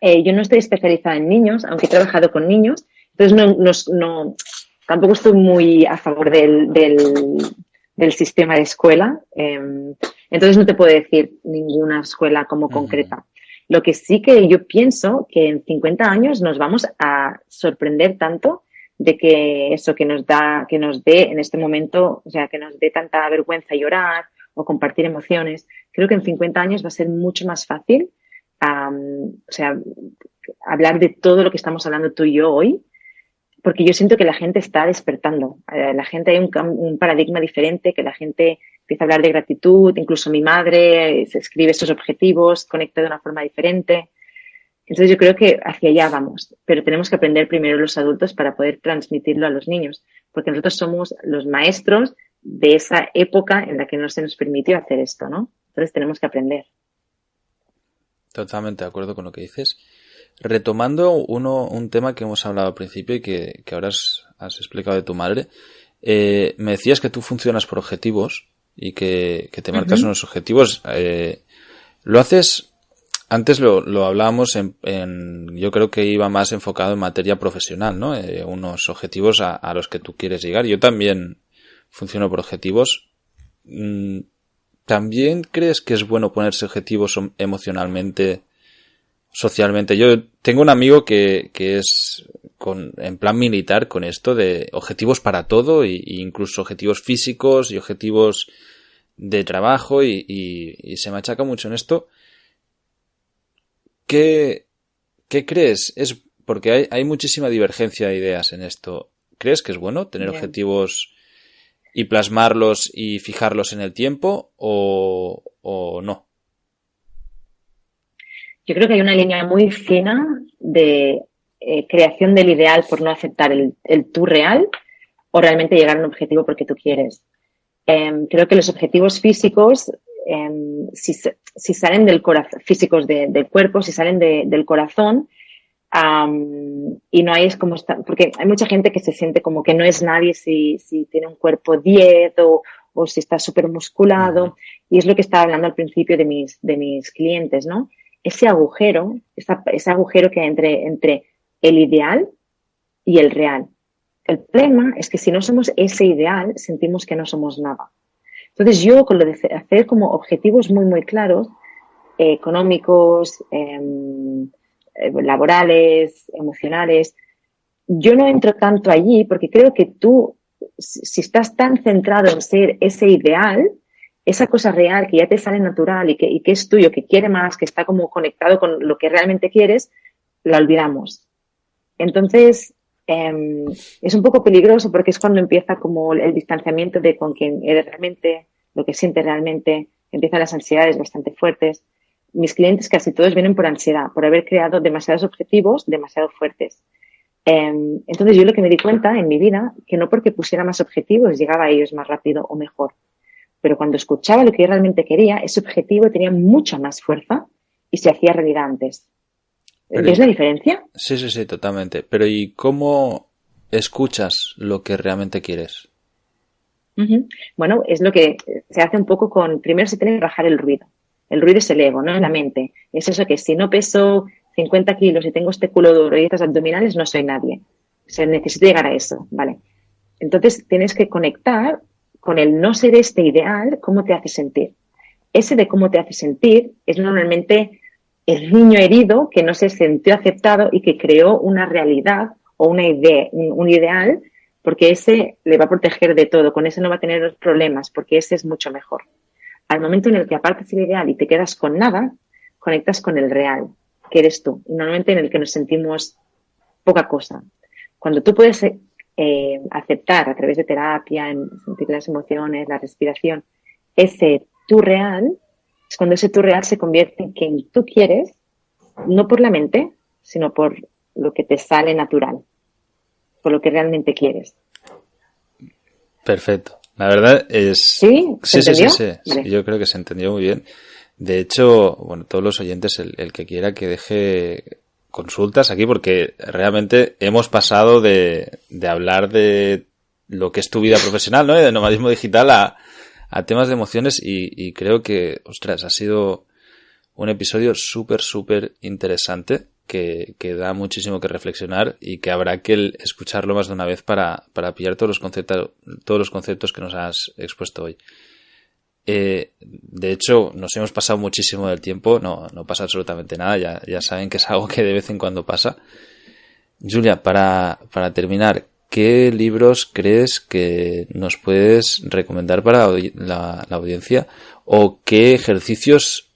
Yo no estoy especializada en niños, aunque he trabajado con niños, entonces tampoco estoy muy a favor del sistema de escuela. Entonces no te puedo decir ninguna escuela como concreta. Lo que sí que yo pienso que en 50 años nos vamos a sorprender tanto de que eso que nos dé en este momento, o sea, que nos dé tanta vergüenza llorar o compartir emociones. Creo que en 50 años va a ser mucho más fácil, o sea, hablar de todo lo que estamos hablando tú y yo hoy, porque yo siento que la gente está despertando. La gente hay un paradigma diferente, que la gente empieza a hablar de gratitud, incluso mi madre se escribe estos objetivos, conecta de una forma diferente. Entonces yo creo que hacia allá vamos, pero tenemos que aprender primero los adultos para poder transmitirlo a los niños, porque nosotros somos los maestros de esa época en la que no se nos permitió hacer esto, ¿no? Entonces tenemos que aprender. Totalmente de acuerdo con lo que dices. Retomando un tema que hemos hablado al principio y que ahora has explicado de tu madre, me decías que tú funcionas por objetivos y que te marcas unos objetivos. ¿Lo haces? Antes lo hablábamos yo creo que iba más enfocado en materia profesional, ¿no? Unos objetivos a los que tú quieres llegar. Yo también funciono por objetivos. ¿También crees que es bueno ponerse objetivos emocionalmente, socialmente? Yo tengo un amigo que es en plan militar con esto de objetivos para todo y incluso objetivos físicos y objetivos de trabajo y se machaca mucho en esto. ¿Qué crees? Porque hay muchísima divergencia de ideas en esto. ¿Crees que es bueno tener objetivos y plasmarlos y fijarlos en el tiempo o no? Yo creo que hay una línea muy fina de creación del ideal por no aceptar el tú real o realmente llegar a un objetivo porque tú quieres. Creo que los objetivos físicos, si salen del corazón, físicos del cuerpo, si salen del corazón, y no hay es como porque hay mucha gente que se siente como que no es nadie si tiene un cuerpo 10 o si está súper musculado, y es lo que estaba hablando al principio de mis clientes, ¿no? Ese agujero que hay entre el ideal y el real. El problema es que si no somos ese ideal, sentimos que no somos nada. Entonces yo, con lo de hacer como objetivos muy, muy claros, económicos, laborales, emocionales, yo no entro tanto allí porque creo que tú, si estás tan centrado en ser ese ideal, esa cosa real que ya te sale natural y que es tuyo, que quiere más, que está como conectado con lo que realmente quieres, la olvidamos. Entonces, es un poco peligroso porque es cuando empieza como el distanciamiento de con quien eres realmente, lo que sientes realmente, empiezan las ansiedades bastante fuertes. Mis clientes casi todos vienen por ansiedad, por haber creado demasiados objetivos demasiado fuertes. Entonces yo lo que me di cuenta en mi vida, que no porque pusiera más objetivos llegaba a ellos más rápido o mejor, pero cuando escuchaba lo que yo realmente quería, ese objetivo tenía mucha más fuerza y se hacía realidad antes. ¿Ves la diferencia? Sí, totalmente. Pero ¿y cómo escuchas lo que realmente quieres? Bueno, es lo que se hace un poco primero se tiene que bajar el ruido. El ruido es el ego, ¿no? La mente. Es eso que si no peso 50 kilos y tengo este culo duro y estas abdominales, no soy nadie. O sea, necesito llegar a eso, ¿vale? Entonces tienes que conectar con el no ser este ideal, cómo te hace sentir. Ese de cómo te hace sentir es normalmente el niño herido que no se sintió aceptado y que creó una realidad o una idea, un ideal, porque ese le va a proteger de todo, con ese no va a tener los problemas, porque ese es mucho mejor. Al momento en el que apartas el ideal y te quedas con nada, conectas con el real, que eres tú, y normalmente en el que nos sentimos poca cosa. Cuando tú puedes aceptar a través de terapia, en sentir las emociones, la respiración, ese tú real, es cuando ese tú real se convierte en quien tú quieres, no por la mente, sino por lo que te sale natural, por lo que realmente quieres. Perfecto. La verdad es... ¿Sí? ¿Se entendió? Sí. Vale. Yo creo que se entendió muy bien. De hecho, bueno, todos los oyentes, el que quiera que deje consultas aquí, porque realmente hemos pasado de hablar de lo que es tu vida profesional, ¿no? Y de nomadismo digital a temas de emociones y creo que, ostras, ha sido un episodio súper interesante que da muchísimo que reflexionar y que habrá que escucharlo más de una vez para pillar todos los conceptos que nos has expuesto hoy. De hecho, nos hemos pasado muchísimo del tiempo, no pasa absolutamente nada, ya saben que es algo que de vez en cuando pasa. Julia, para terminar, ¿qué libros crees que nos puedes recomendar para la audiencia o qué ejercicios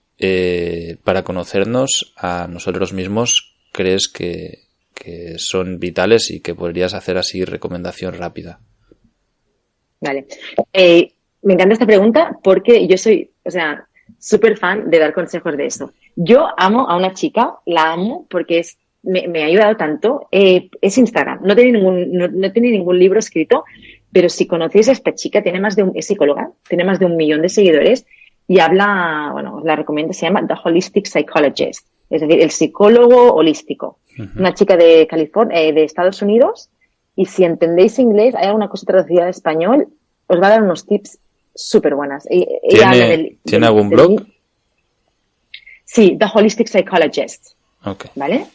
para conocernos a nosotros mismos crees que son vitales y que podrías hacer así recomendación rápida? Vale. Me encanta esta pregunta porque yo soy, súper fan de dar consejos de eso. Yo amo a una chica, la amo porque me ha ayudado tanto. Es Instagram, no tiene ningún libro escrito, pero si conocéis a esta chica, es psicóloga, tiene más de 1 millón de seguidores y habla, os la recomiendo, se llama The Holistic Psychologist, es decir, el psicólogo holístico. Uh-huh. Una chica de California, de Estados Unidos, y si entendéis inglés, hay alguna cosa traducida al español, os va a dar unos tips súper buenas. ¿Tiene algún blog? Sí, The Holistic Psychologist. Okay. ¿Vale?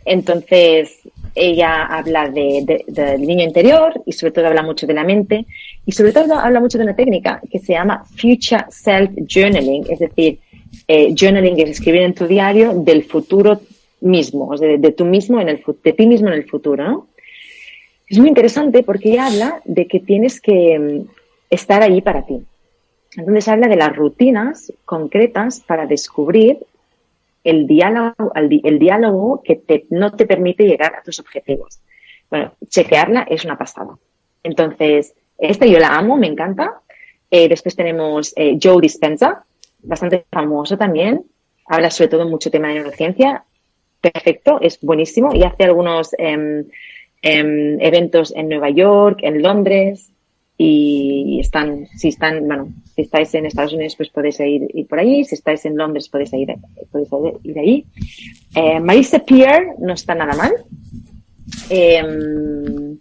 Entonces, ella habla del niño interior y sobre todo habla mucho de la mente y sobre todo habla mucho de una técnica que se llama Future Self Journaling, es decir, journaling es escribir en tu diario del futuro mismo, de ti mismo en el futuro, ¿no? Es muy interesante porque ella habla de que tienes que estar ahí para ti. Entonces habla de las rutinas concretas para descubrir el diálogo que no te permite llegar a tus objetivos. Bueno, chequearla es una pasada. Entonces, esta yo la amo, me encanta. Después tenemos Joe Dispenza, bastante famoso también. Habla sobre todo mucho tema de neurociencia. Perfecto, es buenísimo. Y hace algunos eventos en Nueva York, en Londres. Y si estáis en Estados Unidos, pues podéis ir por ahí. Si estáis en Londres, podéis ir ahí. Marisa Peer no está nada mal. ¿Quién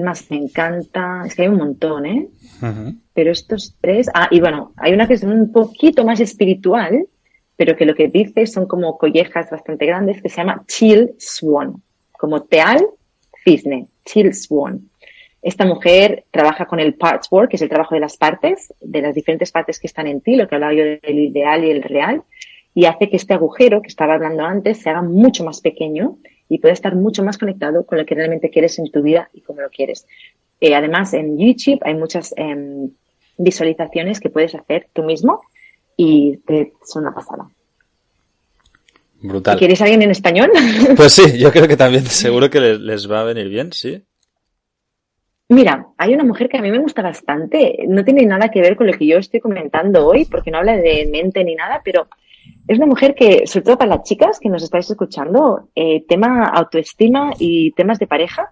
más me encanta? Es que hay un montón, ¿eh? Uh-huh. Pero estos 3... y bueno, hay una que es un poquito más espiritual, pero que lo que dice son como collejas bastante grandes, que se llama Teal Swan. Como teal, cisne. Teal Swan. Esta mujer trabaja con el parts work, que es el trabajo de las partes, de las diferentes partes que están en ti, lo que hablaba yo del ideal y el real, y hace que este agujero que estaba hablando antes se haga mucho más pequeño y pueda estar mucho más conectado con lo que realmente quieres en tu vida y cómo lo quieres. Además, en YouTube hay muchas visualizaciones que puedes hacer tú mismo y son una pasada. Brutal. ¿Quieres alguien en español? Pues sí, yo creo que también seguro que les va a venir bien, sí. Mira, hay una mujer que a mí me gusta bastante, no tiene nada que ver con lo que yo estoy comentando hoy, porque no habla de mente ni nada, pero es una mujer que, sobre todo para las chicas que nos estáis escuchando, tema autoestima y temas de pareja,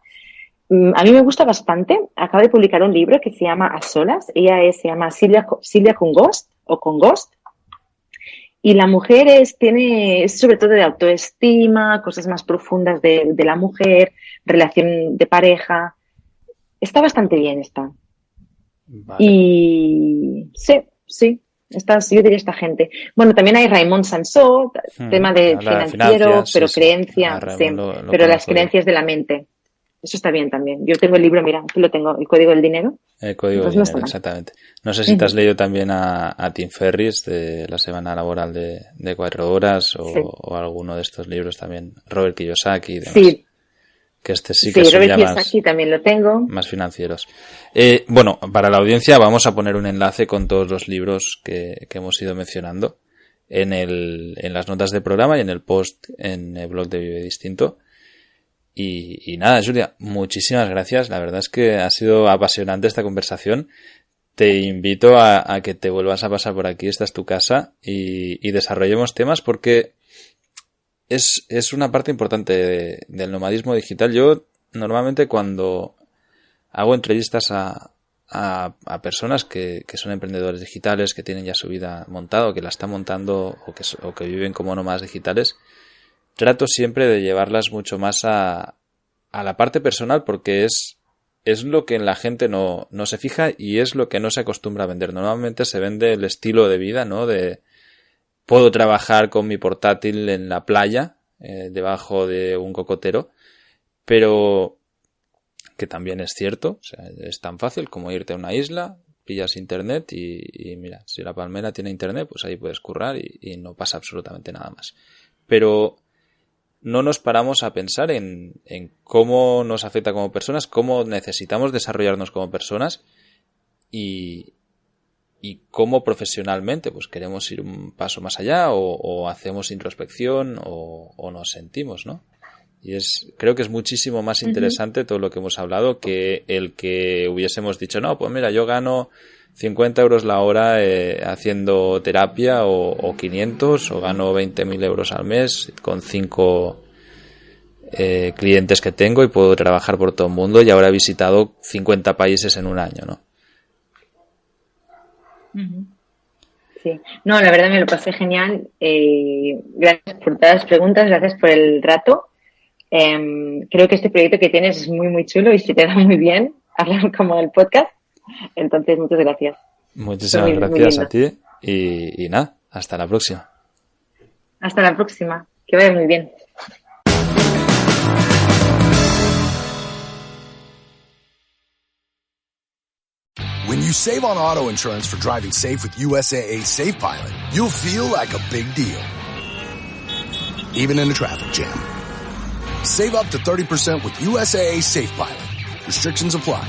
a mí me gusta bastante. Acaba de publicar un libro que se llama A Solas, se llama Silvia Congost, y la mujer es sobre todo de autoestima, cosas más profundas de la mujer, relación de pareja. Está bastante bien, está. Vale. Y sí, yo diría esta gente. Bueno, también hay Raymond Sansó, tema de financiero, pero creencia, pero las creencias de la mente. Eso está bien también. Yo tengo el libro, mira, aquí lo tengo, El Código del Dinero. El Código del Dinero, exactamente. No sé si te has leído también a Tim Ferriss, de la semana laboral de 4 horas, o alguno de estos libros también, Robert Kiyosaki y demás. Sí. Que sí que son Robert Kiyosaki también lo tengo. Más financieros. Bueno, para la audiencia vamos a poner un enlace con todos los libros que hemos ido mencionando en las notas del programa y en el post en el blog de Vive Distinto. Y nada, Julia, muchísimas gracias. La verdad es que ha sido apasionante esta conversación. Te invito a que te vuelvas a pasar por aquí. Esta es tu casa y desarrollemos temas porque es una parte importante del nomadismo digital. Yo normalmente cuando hago entrevistas a personas que son emprendedores digitales, que tienen ya su vida montada o que la están montando o que viven como nómadas digitales, trato siempre de llevarlas mucho más a la parte personal porque es lo que la gente no se fija y es lo que no se acostumbra a vender. Normalmente se vende el estilo de vida, ¿no? De puedo trabajar con mi portátil en la playa, debajo de un cocotero, pero que también es cierto, o sea, es tan fácil como irte a una isla, pillas internet y mira, si la palmera tiene internet, pues ahí puedes currar y no pasa absolutamente nada más. Pero no nos paramos a pensar en cómo nos afecta como personas, cómo necesitamos desarrollarnos como personas y cómo profesionalmente pues queremos ir un paso más allá o hacemos introspección o nos sentimos, ¿no? Y creo que es muchísimo más interesante todo lo que hemos hablado que el que hubiésemos dicho, no, pues mira, yo gano 50 euros la hora haciendo terapia o 500 o gano 20.000 euros al mes con 5 clientes que tengo y puedo trabajar por todo el mundo y ahora he visitado 50 países en un año, ¿no? Sí, no, la verdad me lo pasé genial. Gracias por todas las preguntas, gracias por el rato. Creo que este proyecto que tienes es muy, muy chulo y se te da muy bien hablar como el podcast. Entonces, muchas gracias. Muchísimas gracias a ti y nada, hasta la próxima. Hasta la próxima. Que vaya muy bien. When you save on auto insurance for driving safe with USAA Safe Pilot, you'll feel like a big deal, even in a traffic jam. Save up to 30% with USAA Safe Pilot. Restrictions apply.